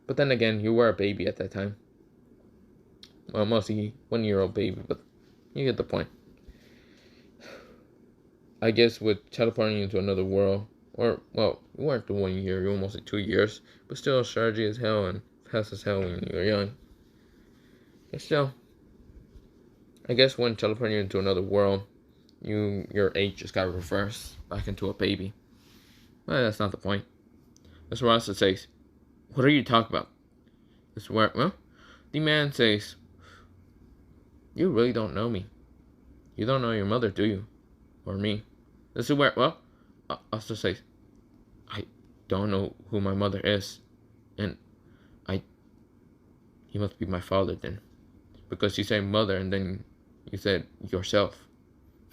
But then again, you were a baby at that time. Well, mostly 1-year-old baby, but you get the point. I guess with teleporting into another world, or, well, you weren't the 1 year, you were mostly 2 years, but still strategy as hell and fast as hell when you were young. But still, I guess when teleporting into another world, your age just got reversed back into a baby. Well, that's not the point. That's where Asta says, what are you talking about? That's where, well, the man says, you really don't know me. You don't know your mother, do you? Or me? This is where, well, Asta says, I don't know who my mother is. And he must be my father then. Because you say mother and then you said yourself.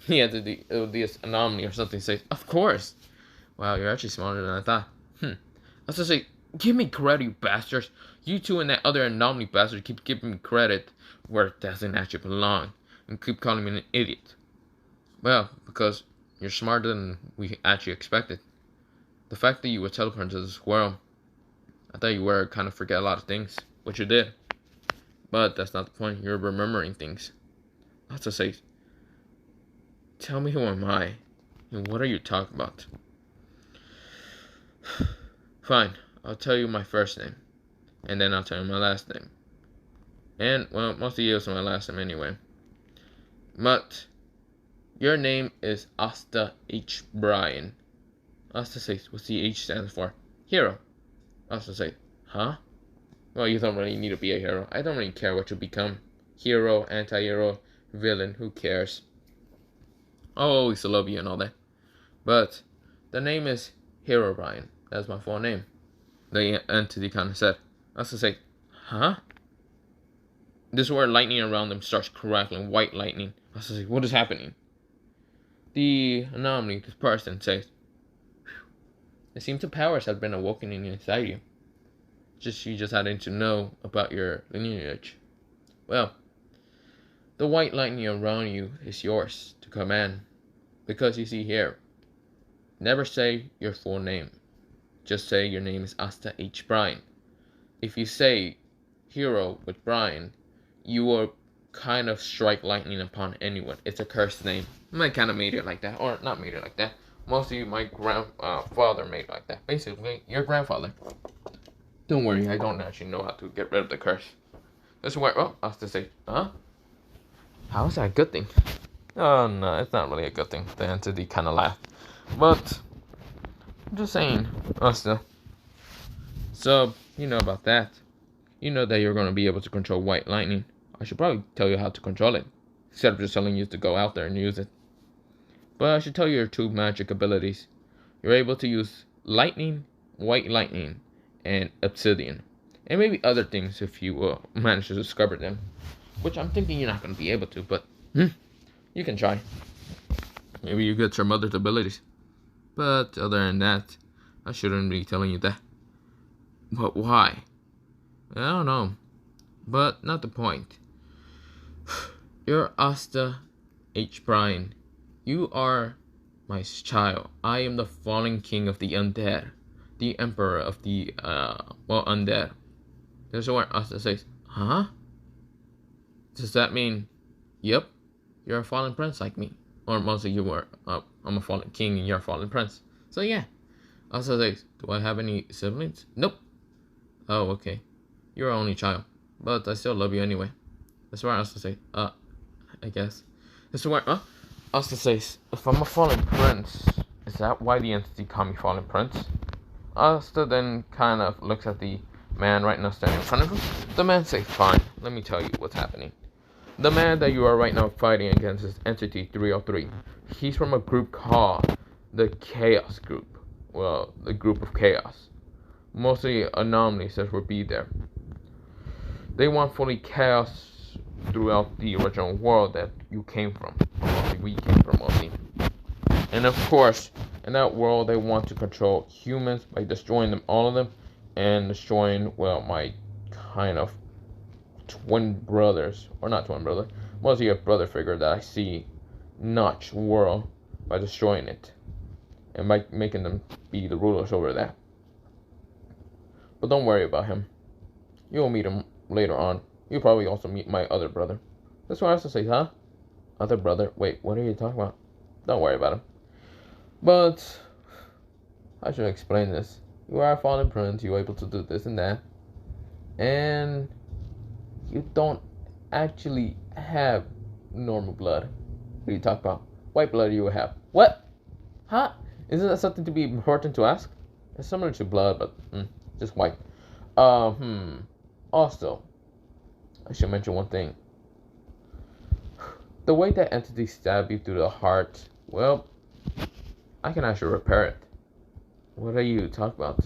He had this anomaly or something. Says, of course. Wow, you're actually smarter than I thought. I was to say, give me credit, you bastards. You two and that other anomaly bastard keep giving me credit where it doesn't actually belong, and keep calling me an idiot. Well, because you're smarter than we actually expected. The fact that you were teleported to this world, I thought you were kind of forget a lot of things, which you did. But that's not the point. You're remembering things. That's to say, tell me who am I, and what are you talking about? Fine, I'll tell you my first name, and then I'll tell you my last name. And, well, most of you know my last name anyway. But, your name is Asta H. Bryan. Asta says, what's the H stands for? Hero. Asta says, huh? Well, you don't really need to be a hero. I don't really care what you become. Hero, anti-hero, villain, who cares? I'll always love you and all that. But, the name is Hero Bryan. That's my full name. The entity kind of said. Asta said, huh? This is where lightning around them starts crackling, white lightning. Asta said, what is happening? The anomaly, this person says, it seems the powers have been awakening inside you. You just had to know about your lineage. Well, the white lightning around you is yours to command. Because you see here, never say your full name. Just say your name is Asta H. Bryan. If you say hero with Bryan, you will kind of strike lightning upon anyone. It's a cursed name. I kind of made it like that, or not made it like that. Mostly my grandfather made it like that. Basically, your grandfather. Don't worry, I don't actually know how to get rid of the curse. This is where, I was to say, huh? How is that a good thing? Oh, no, it's not really a good thing. The entity kind of laughed. But, I'm just saying, Asta. So, you know about that. You know that you're going to be able to control white lightning. I should probably tell you how to control it, instead of just telling you to go out there and use it. But I should tell you your two magic abilities. You're able to use lightning, white lightning, and obsidian. And maybe other things if you manage to discover them. Which I'm thinking you're not going to be able to, but you can try. Maybe you get some other abilities. But other than that, I shouldn't be telling you that. But why? I don't know. But not the point. You're Asta H. Bryan. You are my child. I am the fallen king of the undead. The emperor of the, undead. There's where Asta says, huh? Does that mean, yep, you're a fallen prince like me? Or mostly you were, I'm a fallen king and you're a fallen prince. So yeah. Asta says, do I have any siblings? Nope. Oh, okay. You're our only child. But I still love you anyway. That's why Asta says, I guess. This is where, Asta says, if I'm a fallen prince, is that why the entity called me fallen prince? Asta then kind of looks at the man right now standing in front of him. The man says, fine, let me tell you what's happening. The man that you are right now fighting against is Entity 303. He's from a group called the Chaos Group. Well, the group of Chaos. Mostly anomalies that will be there. They want fully chaos throughout the original world that you came from. Or mostly we came from, mostly. And of course, in that world, they want to control humans by destroying them, all of them, and destroying, well, my kind of twin brothers, or not twin brother, mostly a brother figure that I see Notch world by destroying it, and by making them be the rulers over that. But don't worry about him. You'll meet him later on. You'll probably also meet my other brother. That's what I have to say, huh? Other brother? Wait, what are you talking about? Don't worry about him. But I should explain this. You are a fallen prince, you're able to do this and that. And you don't actually have normal blood. What are you talking about? White blood you will have. What? Huh? Isn't that something to be important to ask? It's similar to blood, but just white. Also, I should mention one thing. The way that entity stabbed you through the heart, well, I can actually repair it. What are you talking about?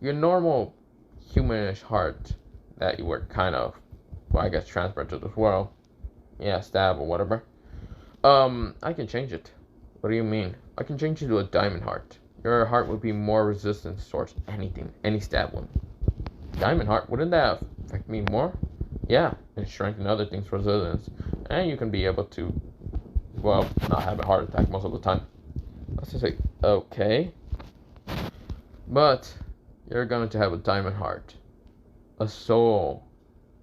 Your normal humanish heart that you were kind of, well, I guess transferred to this world. Yeah, stab or whatever. I can change it. What do you mean? I can change it to a diamond heart. your heart would be more resistant towards anything, any stab wound. Diamond heart, wouldn't that affect me more? Yeah, and strengthen other things for resilience. And you can be able to, well, not have a heart attack most of the time. Let's just say, okay. But you're going to have a diamond heart. A soul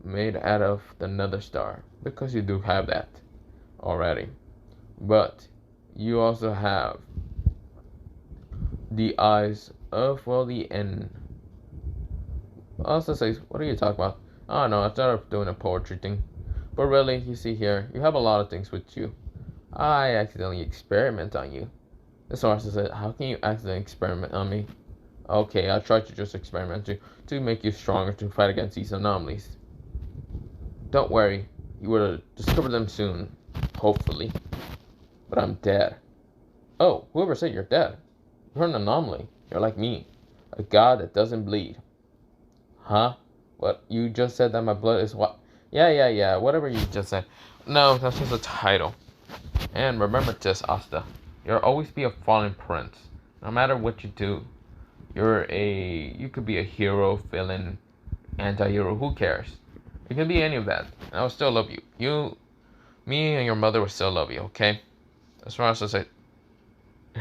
made out of the nether star. Because you do have that already. But you also have the eyes of, well, the end. Also says, what are you talking about? Oh no, I started doing a poetry thing. But really, you see here, you have a lot of things with you. I accidentally experiment on you. This artist said, how can you accidentally experiment on me? Okay, I tried to just experiment to make you stronger to fight against these anomalies. Don't worry, you will discover them soon. Hopefully. But I'm dead. Oh, whoever said you're dead? You're an anomaly. You're like me. A god that doesn't bleed. Huh? What? You just said that my blood is what? Yeah. Whatever you just said. No, that's just a title. And remember this, Asta. You'll always be a fallen prince. No matter what you do. You could be a hero, villain, anti-hero, who cares? You can be any of that. And I will still love you. Me and your mother will still love you, okay? That's what I was to say.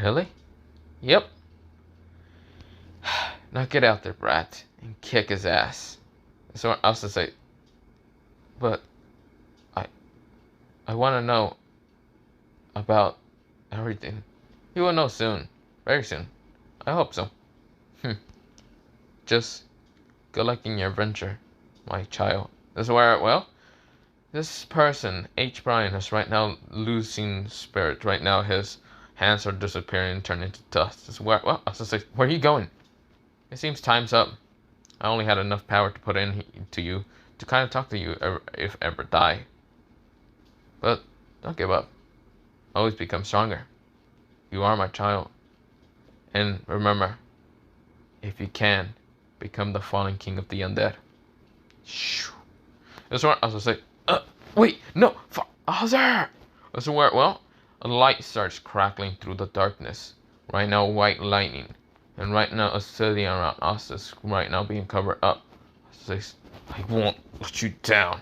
Really? Yep. Now get out there, brat, and kick his ass. That's what I was to say. But I want to know about everything. You will know soon. Very soon. I hope so. Just good luck in your adventure, my child. This is where, well, this person, H. Brian, is right now losing spirit. Right now his hands are disappearing and turning into dust. This is where, well, I was just like, where are you going? It seems time's up. I only had enough power to put into you to kind of talk to you if ever die. But don't give up. Always become stronger. You are my child. And remember, if you can, become the fallen king of the undead. Shoo. That's where I was gonna say, wait, no, Father! That's where, well, a light starts crackling through the darkness. Right now, white lightning. And right now, a city around us is right now being covered up. I won't let you down.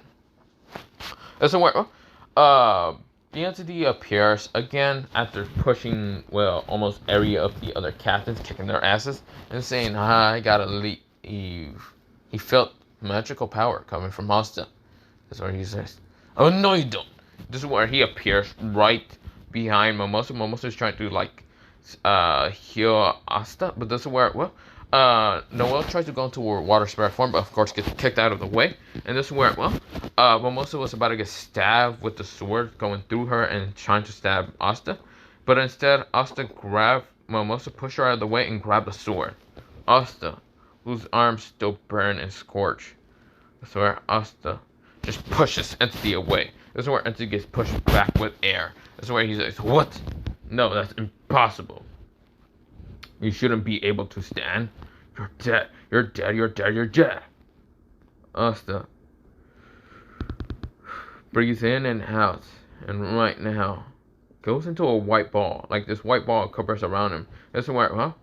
That's where, the entity appears again after pushing, well, almost every of the other captains, kicking their asses, and saying, I gotta leave. He felt magical power coming from Asta. That's where he says, oh, no, you don't. This is where he appears right behind Momosa. Momosa is trying to, like, heal Asta, but this is where, well, Noelle tries to go into her water spirit form, but of course gets kicked out of the way. And this is where, well, Momosa was about to get stabbed with the sword going through her and trying to stab Asta. But instead, Asta grabbed Momosa, pushed her out of the way, and grabbed the sword. Asta, whose arms still burn and scorch. This is where Asta just pushes Entity away. This is where Entity gets pushed back with air. This is where he says, what? No, that's impossible. You shouldn't be able to stand. You're dead. You're dead. You're dead. You're dead. Asta. Breathe in and out. And right now, goes into a white ball. Like this white ball covers around him. This is where, well,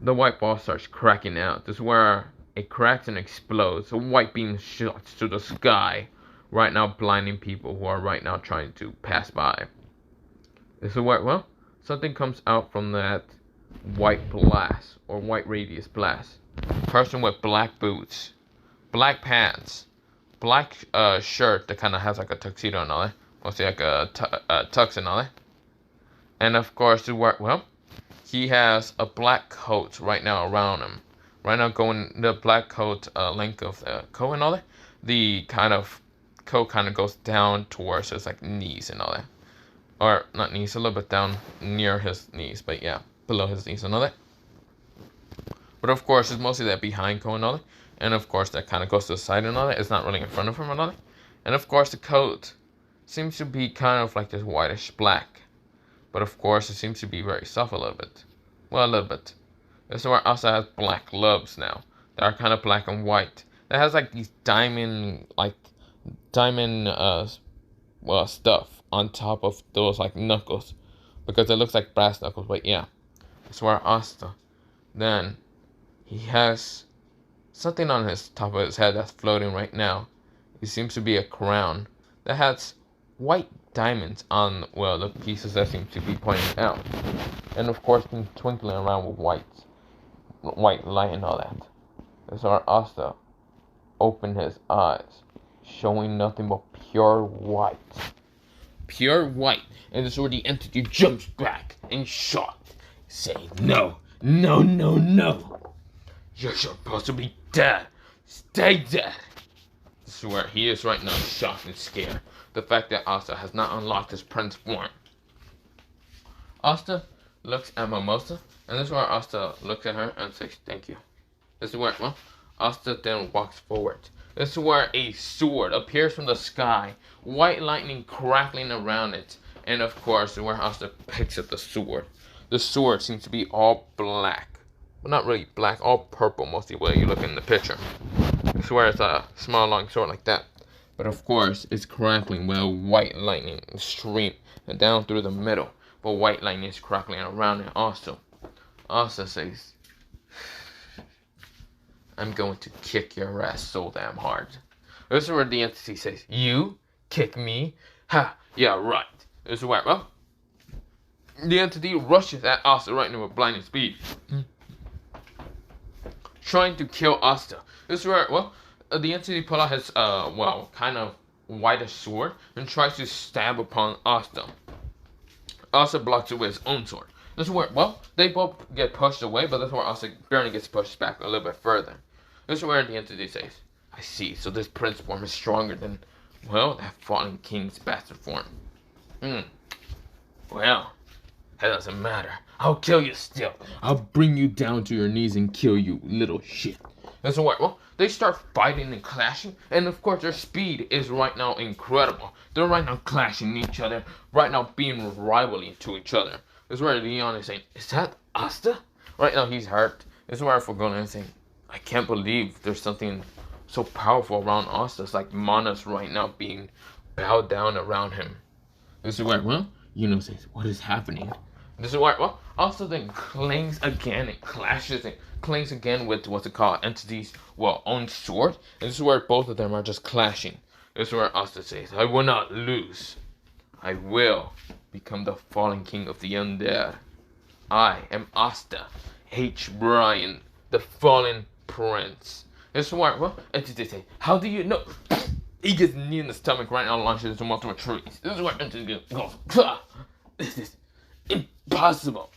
the white ball starts cracking out. This is where it cracks and explodes. A white beam shoots to the sky. Right now, blinding people who are right now trying to pass by. This is where, well, something comes out from that white blast or white radius blast. Person with black boots, black pants, black shirt that kind of has like a tuxedo and all that. Mostly like a tux and all that. And of course, well, he has a black coat right now around him. Right now, going the black coat length of the coat and all that. The kind of coat kind of goes down towards his like knees and all that. Or not knees, a little bit down near his knees, but yeah, below his knees and all that. But of course, it's mostly that behind coat and all that. And of course, that kind of goes to the side and all that. It's not really in front of him and all that. And of course, the coat seems to be kind of like this whitish black. But of course, it seems to be very soft a little bit. Well, a little bit. This is where Asta has black gloves now. That are kind of black and white. That has like these diamond, well, stuff on top of those like knuckles. Because it looks like brass knuckles, but yeah. That's where Asta. Then he has something on his top of his head that's floating right now. It seems to be a crown that has white diamonds on, well, the pieces that seem to be pointing out. And of course, been twinkling around with white light and all that. That's where Asta opened his eyes, showing nothing but pure white. Pure white. And this is where the entity jumps back in shock, saying, "No, no, no, no. You're supposed to be dead. Stay dead." This is where he is right now, shocked and scared. The fact that Asta has not unlocked his prince form. Asta looks at Mimosa, and this is where Asta looks at her and says, "Thank you." This is where, well, Asta then walks forward. This is where a sword appears from the sky, white lightning crackling around it. And of course, where Asta picks up the sword. The sword seems to be all black. Well, not really black, all purple, mostly where you look in the picture. I swear it's a small, long sword like that. But of course, it's crackling with white lightning stream down through the middle. But white lightning is crackling around it also. Asta says, "I'm going to kick your ass so damn hard." This is where the entity says, "You kick me? Ha, yeah, right." This is where, well, the entity rushes at Asta right now with blinding speed, trying to kill Asta. This is where, well, the entity pulls out his, well, kind of whitish sword and tries to stab upon Asta. Asta blocks it with his own sword. This is where, well, they both get pushed away, but this is where Asta barely gets pushed back a little bit further. This is where the entity says, "I see, so this prince form is stronger than, well, that fallen king's bastard form. Well, that doesn't matter. I'll kill you still. I'll bring you down to your knees and kill you, little shit." And so what? Well, they start fighting and clashing, and of course their speed is right now incredible. They're right now clashing each other, right now being rivalry to each other. This is where Leon is saying, "Is that Asta?" Right now he's hurt. This is where Forgona is saying, "I can't believe there's something so powerful around Asta. It's like Mana's right now being bowed down around him." This is where, well, says, "What is happening?" This is where, well, Asta then clings again and clashes and clings again with what's it called, entity's, well, own sword. And this is where both of them are just clashing. This is where Asta says, "I will not lose. I will become the fallen king of the undead. I am Asta H. Bryan, the fallen prince." This is where, well, entity says, "How do you know?" He gets knee in the stomach right now, launches into multiple trees. This is where entity goes, "Pah! This is impossible.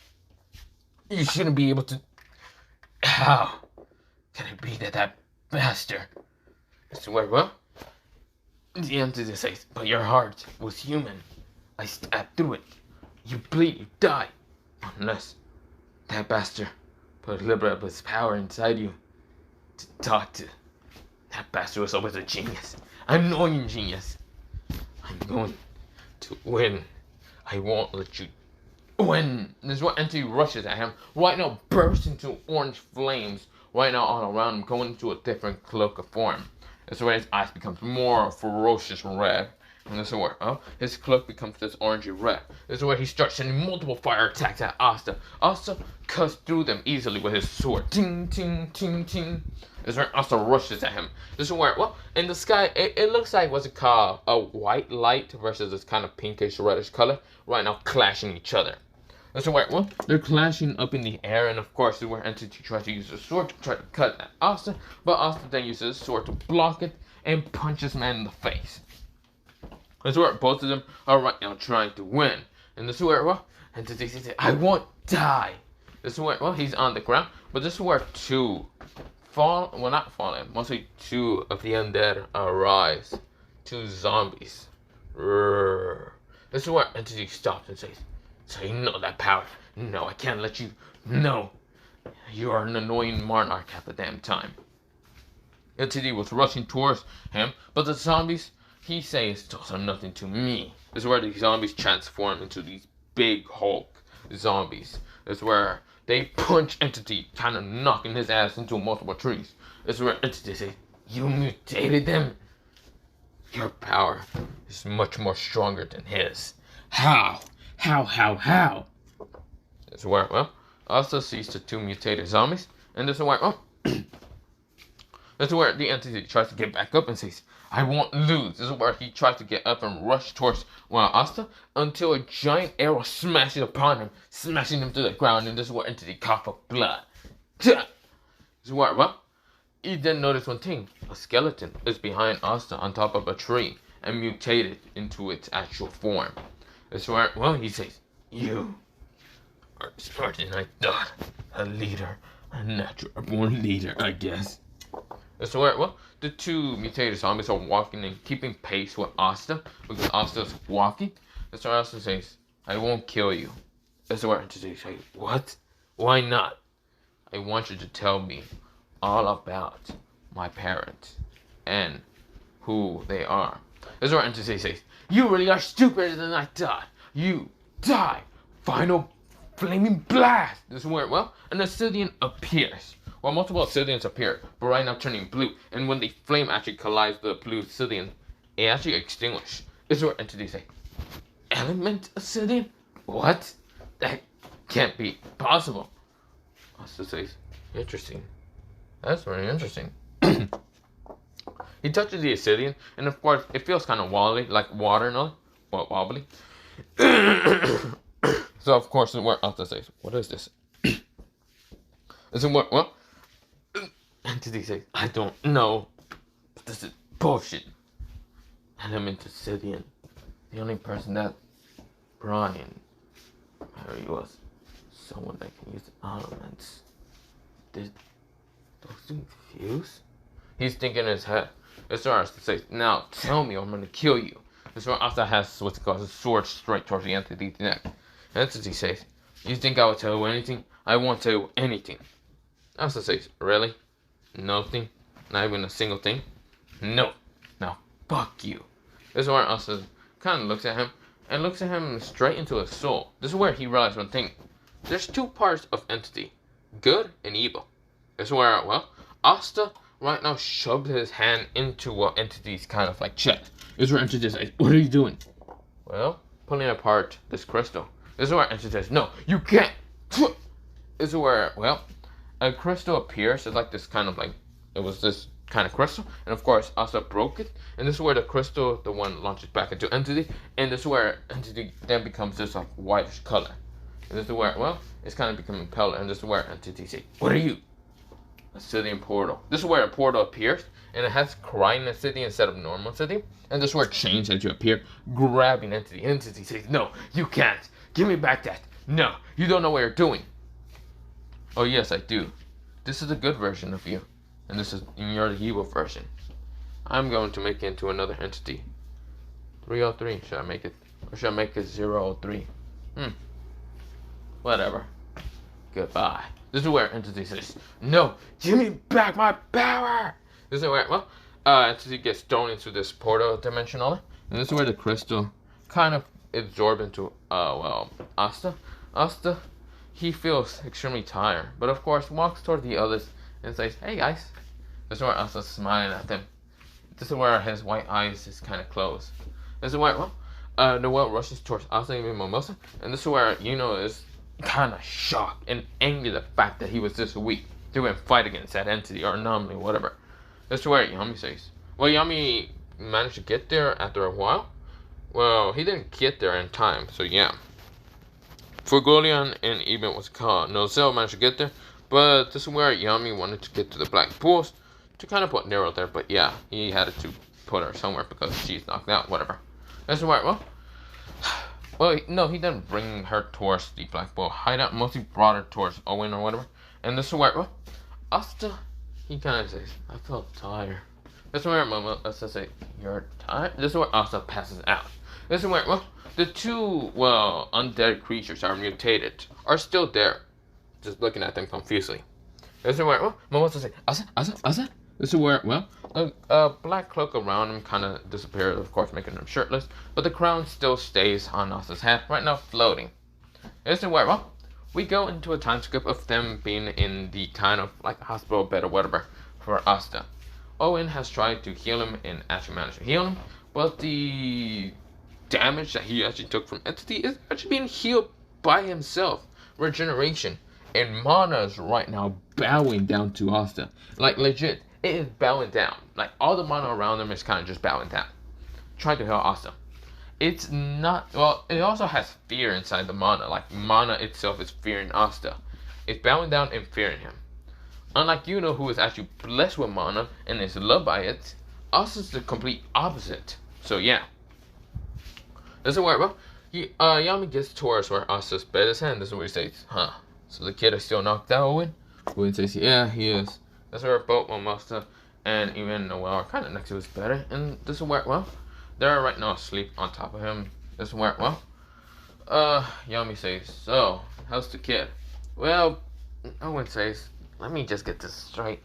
You shouldn't be able to. How can I be that bastard?" This is where, well, the entity says, "But your heart was human. I stabbed through it. You bleed, you die. Unless that bastard put a little bit of his power inside you to talk to. That bastard was always a genius. An annoying genius. I'm going to win. I won't let you win." This is what entity rushes at him. Right now bursts into orange flames. Right now all around him, going into a different cloak of form. This is where his eyes becomes more ferocious red. And this is where, oh, his cloak becomes this orangey red. This is where he starts sending multiple fire attacks at Asta. Asta cuts through them easily with his sword. Ting, ting, ting, ting. This is where Asta rushes at him. This is where, well, in the sky, it looks like, what's it called, a white light versus this kind of pinkish reddish color. Right now clashing each other. This is where, well, they're clashing up in the air, and of course, this is where entity tries to use his sword to try to cut at Asta, but Asta then uses his sword to block it and punches man in the face. This is where both of them are right now trying to win. And this is where, well, entity says, "I won't die." This is where, well, he's on the ground, but this is where mostly two of the undead arise. Two zombies. This is where entity stops and says, "So you know that power? No, I can't let you. No. You are an annoying monarch at the damn time." Entity was rushing towards him, but the zombies, he says, "Those are nothing to me." This is where the zombies transform into these big Hulk zombies. This is where they punch entity, kind of knocking his ass into multiple trees. This is where entity says, "You mutated them? Your power is much more stronger than his. How? How? This is where, well, Asta sees the two mutated zombies, and this is where, this is where the entity tries to get back up and says, I won't lose. This is where he tries to get up and rush towards Asta until a giant arrow smashes upon him, smashing him to the ground, and this is where entity cough up blood. This is where, he then noticed one thing. A skeleton is behind Asta on top of a tree and mutated into its actual form. This is where, he says, you are smarter than I thought. A leader. A natural born leader, I guess. This is where, the two mutated zombies are walking and keeping pace with Asta because Asta's walking. That's where Asta says, I won't kill you. That's where entity says, what? Why not? I want you to tell me all about my parents and who they are. This is where entity says, you really are stupider than I thought. You die. Final flaming blast. This is where, an obsidian appears. Well, multiple obsidians appear, but right now turning blue. And when the flame actually collides with the blue obsidian, it actually extinguishes. This is where entities say, element obsidian? What? That can't be possible. Asta says, interesting. That's very interesting. He touches the obsidian, and of course, it feels kind of wobbly, like water and all. Well, wobbly. So, of course, where Asta says, what is this? This is what, entity says, I don't know. But this is bullshit. Element obsidian. The only person that Brian Harry was someone that can use elements. Did those things fuse? He's thinking in his head. It's starts to say, now tell me or I'm gonna kill you. This one Asta has what's called a sword straight towards the entity's neck. Entity says, you think I would tell you anything? I won't tell you anything. Asta says, really? Nothing? Not even a single thing? No. Now fuck you. This is where Asta kind of looks at him and looks at him straight into his soul. This is where he realized one thing. There's two parts of entity, good and evil. This is where, Asta right now shoved his hand into entity's kind of like chest. This is where entity says, what are you doing? Well, pulling apart this crystal. This is where entity says, no, you can't. This is where, a crystal appears. It's like this kind of like, it was this kind of crystal. And of course, Asta broke it. And this is where the crystal, the one launches back into entity. And this is where entity then becomes this like whitish color. And this is where, it's kind of becoming paler. And this is where entity says, what are you? Obsidian portal. This is where a portal appears. And it has crying obsidian instead of normal obsidian. And this is where change had to appear, grabbing entity. Entity says, no, you can't. Give me back that. No, you don't know what you're doing. Oh yes, I do. This is the good version of you. And this is you're the evil version. I'm going to make it into another entity. 303, should I make it? Or should I make it 003? Whatever. Goodbye. This is where entity says, no, give me back my power. This is where, entity gets thrown into this portal dimension. And this is where the crystal kind of absorbed into, Asta. Asta, he feels extremely tired, but of course walks toward the others and says, hey guys. This is where Asta's smiling at them. This is where his white eyes is kind of closed. This is where, Noel rushes towards Asta and Mimosa, and this is where Yuno is kind of shocked and angry at the fact that he was this weak to go and fight against that entity or anomaly, whatever. This is where Yami says, Yami managed to get there after a while. Well, he didn't get there in time, so yeah. Fergolian and even was called. Nozel managed to get there, but this is where Yami wanted to get to the Black Pools to kind of put Nero there, but yeah, he had to put her somewhere because she's knocked out, whatever. That's where, no, he didn't bring her towards the Black Pool hideout, mostly brought her towards Owen or whatever. And this is where, Asta, he kind of says, I felt tired. This is where Asta says, you're tired? This is where Asta passes out. This is where, the two, undead creatures are mutated, are still there, just looking at them confusedly. This is where, Mimosa says, Asa? This is where, a black cloak around him kind of disappeared, of course, making him shirtless, but the crown still stays on Asta's head, right now floating. This is where, we go into a time skip of them being in the kind of like hospital bed or whatever for Asta. Owen has tried to heal him and actually managed to heal him, but the damage that he actually took from entity is actually being healed by himself. Regeneration. And Mana is right now bowing down to Asta. Like, legit, it is bowing down. Like, all the Mana around them is kind of just bowing down. Trying to help Asta. It's not, well, it also has fear inside the Mana. Like, Mana itself is fearing Asta. It's bowing down and fearing him. Unlike Yuno, who is actually blessed with Mana and is loved by it, Asta's the complete opposite. So, yeah. Doesn't worry, bro. Yami gets towards where Asta's bed is, and this is where he says, huh. So the kid is still knocked out, Owen? Owen says, yeah, he is. That's where both Momosta and even Noel are kind of next to his bed. And this is where, well, they're right now asleep on top of him. This is where, well, Yami says, so, how's the kid? Well, Owen says, let me just get this straight.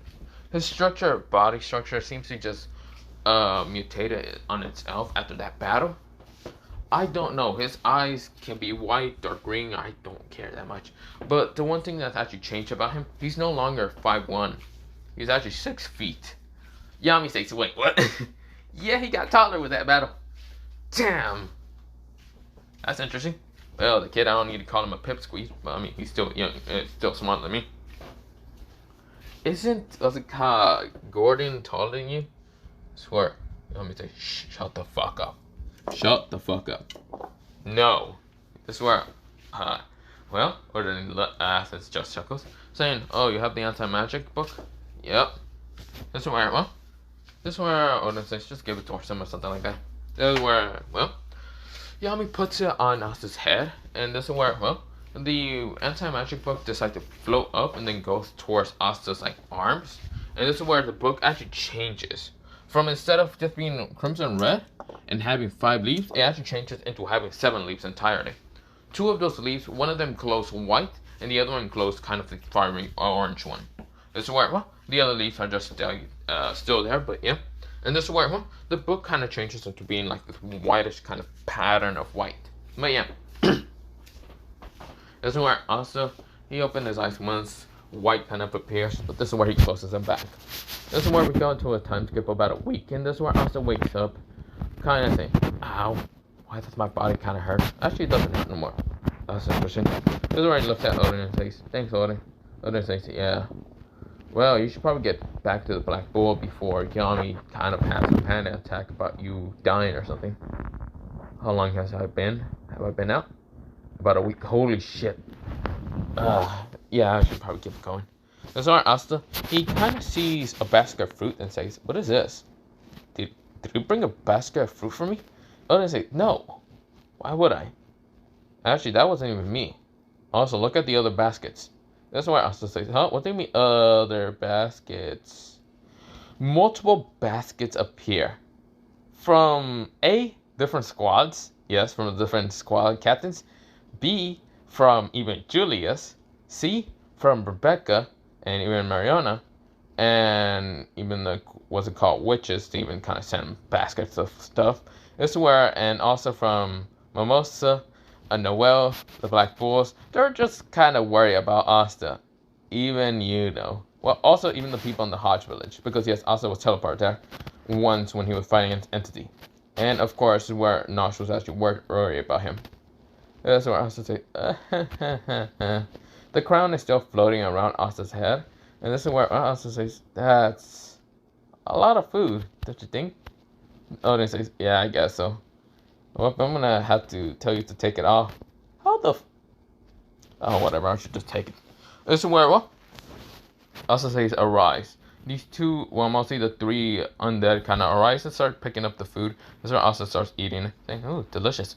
His body structure seems to just mutated on itself after that battle. I don't know. His eyes can be white or green. I don't care that much. But the one thing that's actually changed about him, he's no longer 5'1". He's actually 6 feet. Yami says, wait, what? Yeah, he got taller with that battle. Damn. That's interesting. Well, the kid, I don't need to call him a pipsqueak, but I mean, he's still young, still smarter than me. Was it Gordon taller than you? I swear. Yami says, shut the fuck up. Shut the fuck up. No. This is where, well, ordering Athens just chuckles, saying, oh, you have the anti-magic book? Yep. This is where, well, this is where Odin says, just give it to him or something like that. This is where, well, Yami puts it on Asta's head, and this is where, well, the anti-magic book decides to float up and then goes towards Asta's, like, arms. And this is where the book actually changes. From instead of just being crimson red and having 5 leaves, it actually changes into having 7 leaves entirely. 2 of those leaves, one of them glows white, and the other one glows kind of the fiery orange one. This is where, well, the other leaves are just still there, but yeah. And this is where, well, the book kind of changes into being like this whitish kind of pattern of white. But yeah. This is where Asta, he opened his eyes once, white kind of appears, but this is where he closes them back. This is where we go into a time skip about a week, and this is where Asta wakes up, kind of saying, ow, why does my body kind of hurt? Actually, it doesn't hurt no more. That's interesting. This is where he looks at Odin and says, thanks, Odin. Odin says, yeah. Well, you should probably get back to the Black Bull before Yami kind of has a panic attack about you dying or something. How long has I been? Have I been out? About a week. Holy shit. Yeah, I should probably keep going. This is where Asta, he kind of sees a basket of fruit and says, what is this? Did you bring a basket of fruit for me? Odin says, no. Why would I? Actually, that wasn't even me. Also, look at the other baskets. That's why Asta says, huh? What do you mean, other baskets? Multiple baskets appear. From A, different squads. Yes, from the different squad captains. B, from even Julius. C, from Rebecca and even Mariana. And even the, what's it called, witches to even kind of send baskets of stuff. This is where, and also from Mimosa, Noel, the Black Bulls, they're just kind of worried about Asta. Even you know. Well, also even the people in the Hodge village, because yes, Asta was teleported there once when he was fighting an entity. And of course, where Nosh was actually worried about him. That's where Asta says, the crown is still floating around Asta's head. And this is where Asta says, that's a lot of food, don't you think? Odin says, yeah, I guess so. Well, I'm gonna have to tell you to take it off. How the oh, whatever, I should just take it. This is where, well, Asta says, arise. These two, well, mostly the 3 undead kind of arise and start picking up the food. This is where Asta starts eating it, saying, ooh, delicious.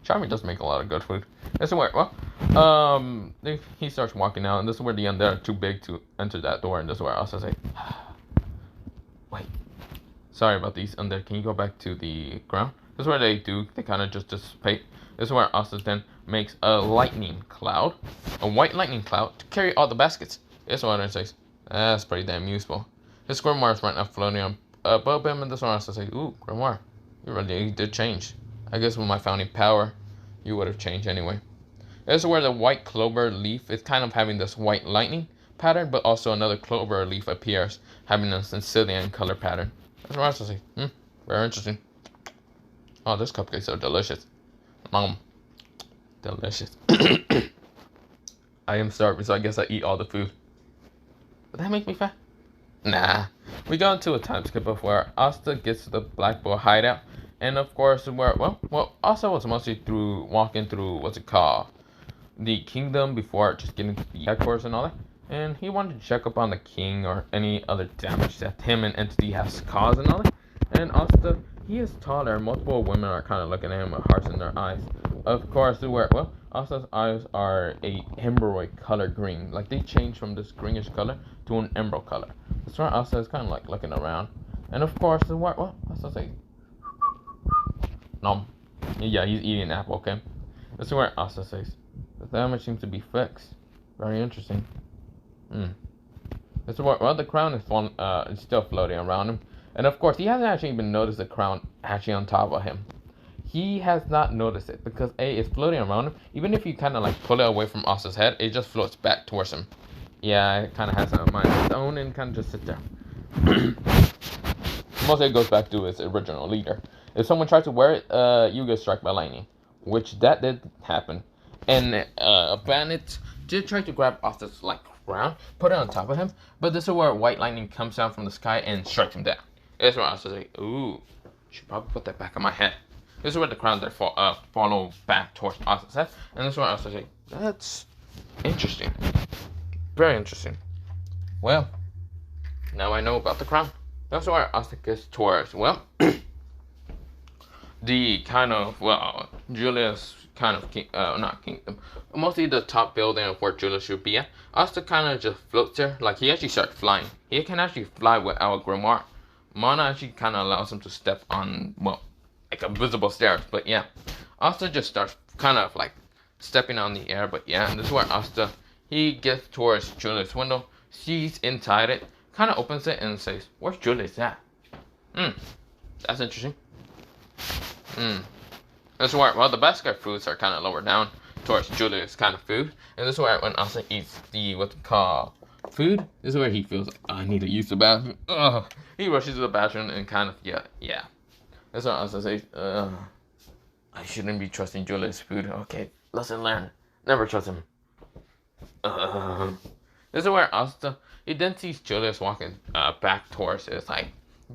Charmy does make a lot of good food. This is where, well, he starts walking out, and this is where the undead are too big to enter that door, and this is where Asta says, wait, sorry about these undead, can you go back to the ground? This is where they do, they kind of just dissipate. This is where Asta then makes a lightning cloud, a white lightning cloud, to carry all the baskets. This is what Odin says, that's pretty damn useful. His grimoire is right now floating on above him, and this is where Asta says, ooh, grimoire, you really did change. I guess with my founding power, you would have changed anyway. This is where the white clover leaf is kind of having this white lightning pattern, but also another clover leaf appears, having a Sicilian color pattern. That's what Asta says, very interesting. Oh, this cupcake's so delicious. Delicious. I am starving, so I guess I eat all the food. Would that make me fat? Nah. We go into a time skip of where Asta gets to the Black Bull hideout. And of course, Asta was mostly through walking through, what's it called? The kingdom before just getting to the headquarters and all that. And he wanted to check up on the king or any other damage that him and entity has caused and all that. And Asta, he is taller. Multiple women are kind of looking at him with hearts in their eyes. Of course, Asta's eyes are a hemorrhoid color green. Like they changed from this greenish color to an emerald color. That's why Asta is kind of like looking around. And of course, Asta's like, nom. Yeah, he's eating an apple, okay? This is where Asta says, the damage seems to be fixed. Very interesting. This is where, the crown is still floating around him. And of course, he hasn't actually even noticed the crown actually on top of him. He has not noticed it because A, it's floating around him. Even if you kind of like pull it away from Asta's head, it just floats back towards him. Yeah, it kind of has a mind of its own and kind of just sits there. Mostly it goes back to its original leader. If someone tries to wear it, you get struck by lightning, which that did happen. And bandits did try to grab Asta's like crown, put it on top of him, but this is where white lightning comes down from the sky and strikes him down. This is where Asta's like, ooh, should probably put that back on my head. This is where the crown that follow back towards Asta's head, and this is where Asta's like, that's interesting, very interesting. Well, now I know about the crown. That's where Asta gets towards, the kind of, Julius kind of, not kingdom, mostly the top building of where Julius should be at. Asta kind of just floats there, like he actually starts flying. He can actually fly without grimoire. Mana actually kind of allows him to step on, like invisible stairs, but yeah. Asta just starts kind of like stepping on the air, but yeah, and this is where Asta, he gets towards Julius' window, sees inside it, kind of opens it and says, where's Julius at? That's interesting. This is where, the basket fruits are kind of lower down towards Julius' kind of food. And this is where when Asta eats the, what's it called, food, this is where he feels like, I need to use the bathroom. He rushes to the bathroom and kind of, yeah. That's why Asta says, I shouldn't be trusting Julius' food. Okay, lesson learned. Never trust him. This is where Asta, he then sees Julius walking back towards his like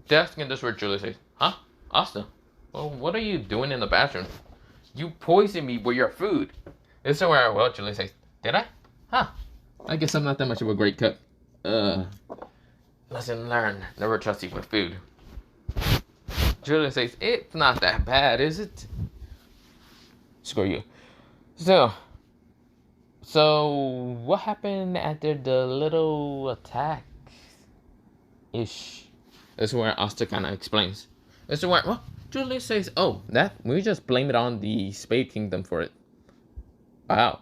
desk, and this is where Julius says, huh? Asta, well, what are you doing in the bathroom? You poisoned me with your food. This is where, Julius says, did I? Huh. I guess I'm not that much of a great cook. Lesson learned. Never trust you with food. Julius says, it's not that bad, is it? Screw you. So what happened after the little attack? Ish. This is where Asta kind of explains. This is where, Julius says, we just blame it on the Spade Kingdom for it. Wow.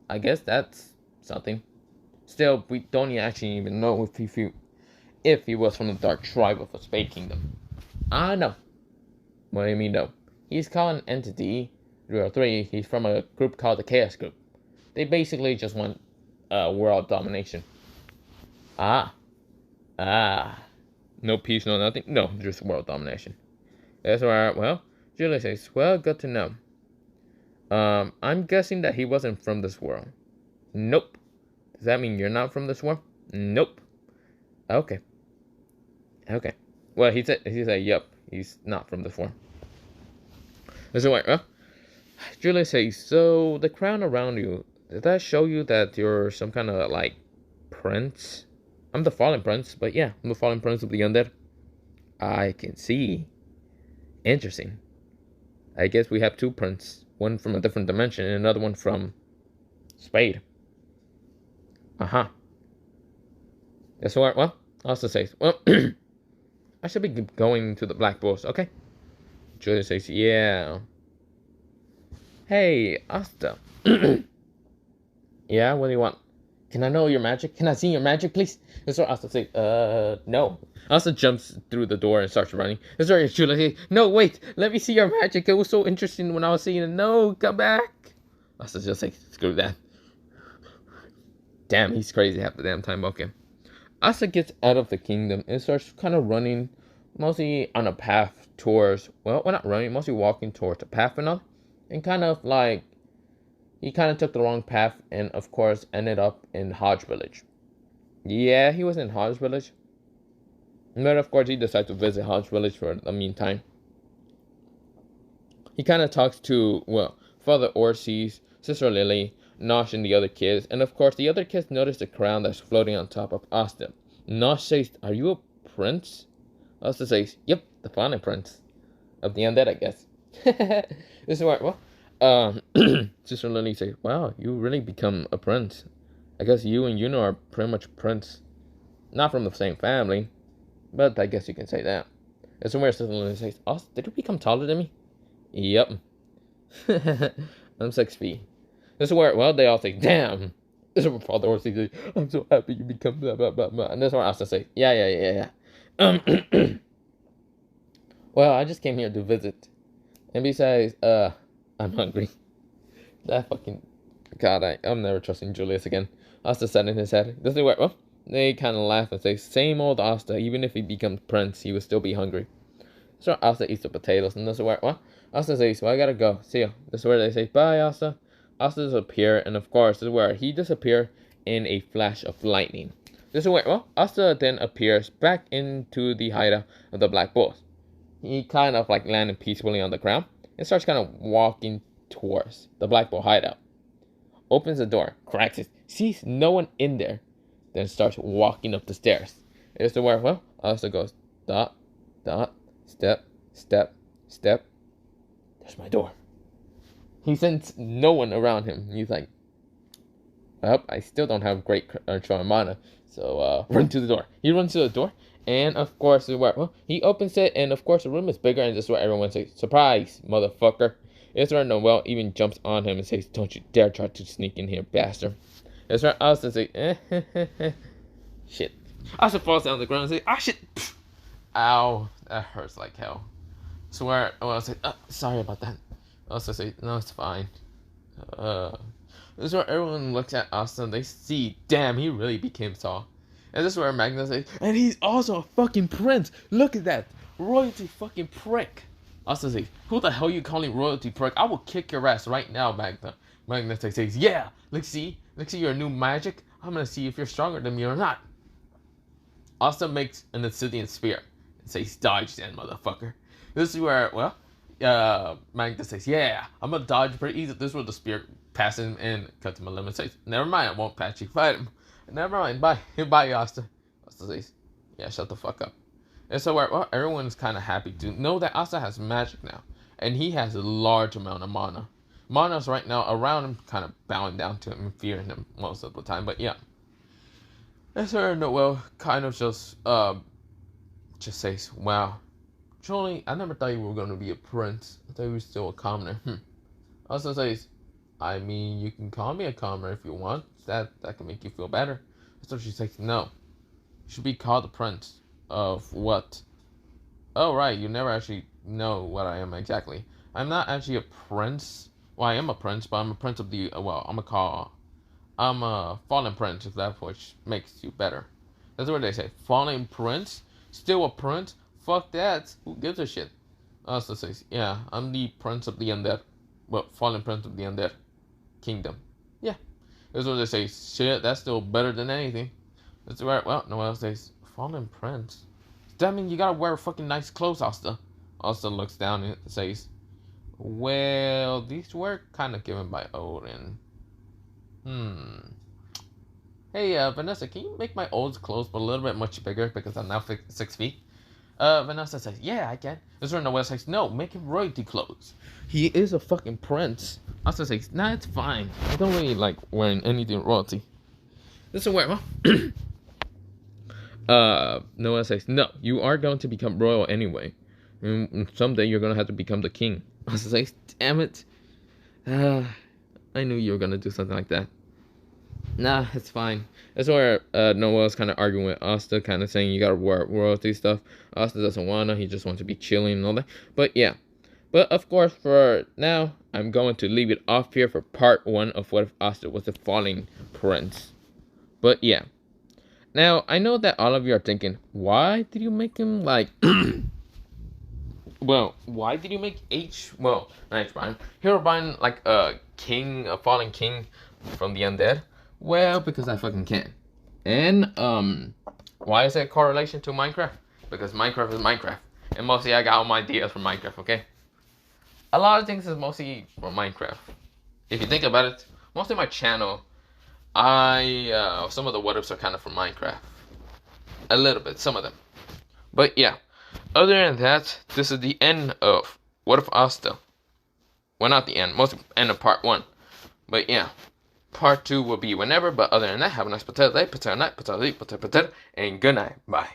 I guess that's something. Still, we don't actually even know if he was from the Dark Tribe of the Spade Kingdom. No. What do you mean, no? He's called an entity. 303, he's from a group called the Chaos Group. They basically just want world domination. No peace, no nothing. No, just world domination. That's where, Julius says, good to know. I'm guessing that he wasn't from this world. Nope. Does that mean you're not from this world? Nope. Okay. Well, he said, yep, he's not from this world. That's where, Julius says, so the crown around you, did that show you that you're some kind of, like, prince? I'm the fallen prince, but yeah, I'm the fallen prince of the undead. I can see. Interesting. I guess we have two princes. One from a different dimension and another one from Spade. That's what, Asta says, I should be going to the Black Bulls, okay? Julius says, yeah. Hey, Asta. Yeah, what do you want? Can I know your magic? Can I see your magic, please? That's what Asta says, no. Asta jumps through the door and starts running. That's where Julius says, no, wait, let me see your magic. It was so interesting when I was seeing it. No, come back. Asta's just like, screw that. Damn, he's crazy half the damn time. Okay. Asta gets out of the kingdom and starts kind of running, mostly on a path towards, not running, mostly walking towards a path and all, and kind of like He kind of took the wrong path and, of course, ended up in Hodge Village. Yeah, he was in Hodge Village. But, of course, he decided to visit Hodge Village for the meantime. He kind of talks to, well, Father Orsi's, Sister Lily, Nosh, and the other kids. And, of course, the other kids notice the crown that's floating on top of Asta. Nosh says, "Are you a prince?" Asta says, "Yep, the fallen prince of the undead, I guess." This is what, Sister Lily says, "Wow, you really become a prince. I guess you and Yuno are pretty much prince. Not from the same family, but I guess you can say that." It's where Sister Lily says, "Oh, did you become taller than me?" "Yep." "I'm 6 feet." This is where, well, they all say, "Damn." This is where Father Orsi says, "I'm so happy you become blah, blah, blah, blah." And this is where Asta says, yeah. Well, I just came here to visit. And besides, I'm hungry. That fucking... God, I'm never trusting Julius again. Asta said in his head. This is where, well, they kind of laugh and say, "Same old Asta. Even if he becomes prince, he would still be hungry." So Asta eats the potatoes. And this is where, well, Asta says, "Well, I gotta go. See ya." This is where they say, "Bye, Asta." Asta disappears. And of course, this is where he disappears in a flash of lightning. This is where, well, Asta then appears back into the hideout of the Black Bulls. He kind of like landed peacefully on the ground and starts kind of walking towards the Black Bull hideout. Opens the door, cracks it, sees no one in there, then starts walking up the stairs. It's the where, well, Asta goes, dot, dot, step, step, step. There's my door. He sends no one around him. He's like, well, I still don't have great control of mana, so run to the door. He runs to the door, and of course, well, he opens it, and of course, the room is bigger, and this is where everyone says, "Surprise, motherfucker." It's where Noel even jumps on him and says, "Don't you dare try to sneak in here, bastard." It's where Asta says, shit. Asta falls down on the ground and says, "Ah, shit." Ow, that hurts like hell. So where Noel says, "Sorry about that." Asta says, "No, it's fine." This is where everyone looks at Asta and they see, damn, he really became tall. And this is where Magna says, "And he's also a fucking prince. Look at that. Royalty fucking prick." Asta says, "Who the hell you calling royalty prick? I will kick your ass right now, Magna." Magna says, "Yeah, let's see your new magic. I'm gonna see if you're stronger than me or not." Asta makes an obsidian spear and says, "Dodge then, motherfucker." This is where, well, Magna says, "Yeah, I'm gonna dodge pretty easy." This is where the spear passes him and cuts him a limb and says, "Never mind, I won't patch you, fight him." "Never mind, bye." "Bye, Asta." Asta says, "Yeah, shut the fuck up." And so, well, everyone's kind of happy to know that Asta has magic now. And he has a large amount of mana. Mana's right now around him, kind of bowing down to him and fearing him most of the time. But yeah. And so Noel kind of just says, "Wow, Julie, I never thought you were going to be a prince. I thought you were still a commoner." Asta says, "I mean, you can call me a commoner if you want. That can make you feel better." So she says, "No. You should be called a prince." "Of what?" "Oh, right, you never actually know what I am exactly. I'm not actually a prince. Well, I am a prince, but I'm a prince of the, I'm a fallen prince, if that which makes you better." That's what they say. Fallen prince? Still a prince? Fuck that. Who gives a shit? Asta says, "Yeah, I'm the prince of the undead. Well, fallen prince of the undead kingdom." Yeah. That's what they say. Shit, that's still better than anything. That's right. Well, Noel says, "Fallen prince? Does that mean you gotta wear fucking nice clothes, Asta?" Asta looks down and says, "Well, these were kind of given by Odin. Hey, Vanessa, can you make my old clothes a little bit much bigger because I'm now 6 feet?" Vanessa says, "Yeah, I can." This one Noel says, "No, make him royalty clothes. He is a fucking prince." Asta says, "Nah, it's fine. I don't really like wearing anything royalty." This is where, Noah says, "No, you are going to become royal anyway. And someday you're going to have to become the king." Asta says, "Damn it. I knew you were going to do something like that." "Nah, it's fine." That's where Noah's kind of arguing with Asta, kind of saying you got to wear royalty stuff. Asta doesn't want to. He just wants to be chilling and all that. But yeah. But of course, for now, I'm going to leave it off here for part 1 of What If Asta Was a Falling Prince. But yeah. Now, I know that all of you are thinking, why did you make him like... well, why did you make Herobrine like a king, a fallen king from the undead? Well, because I fucking can. And why is that correlation to Minecraft? Because Minecraft is Minecraft, and mostly I got all my ideas from Minecraft. Okay, a lot of things is mostly from Minecraft. If you think about it, most of my channel, some of the what ifs are kind of from Minecraft. A little bit, some of them. But yeah, other than that, this is the end of What If Asta. Well, not the end, most end of part 1. But yeah, part 2 will be whenever. But other than that, have a nice potato day, potato night, potato eat, potato, and good night. Bye.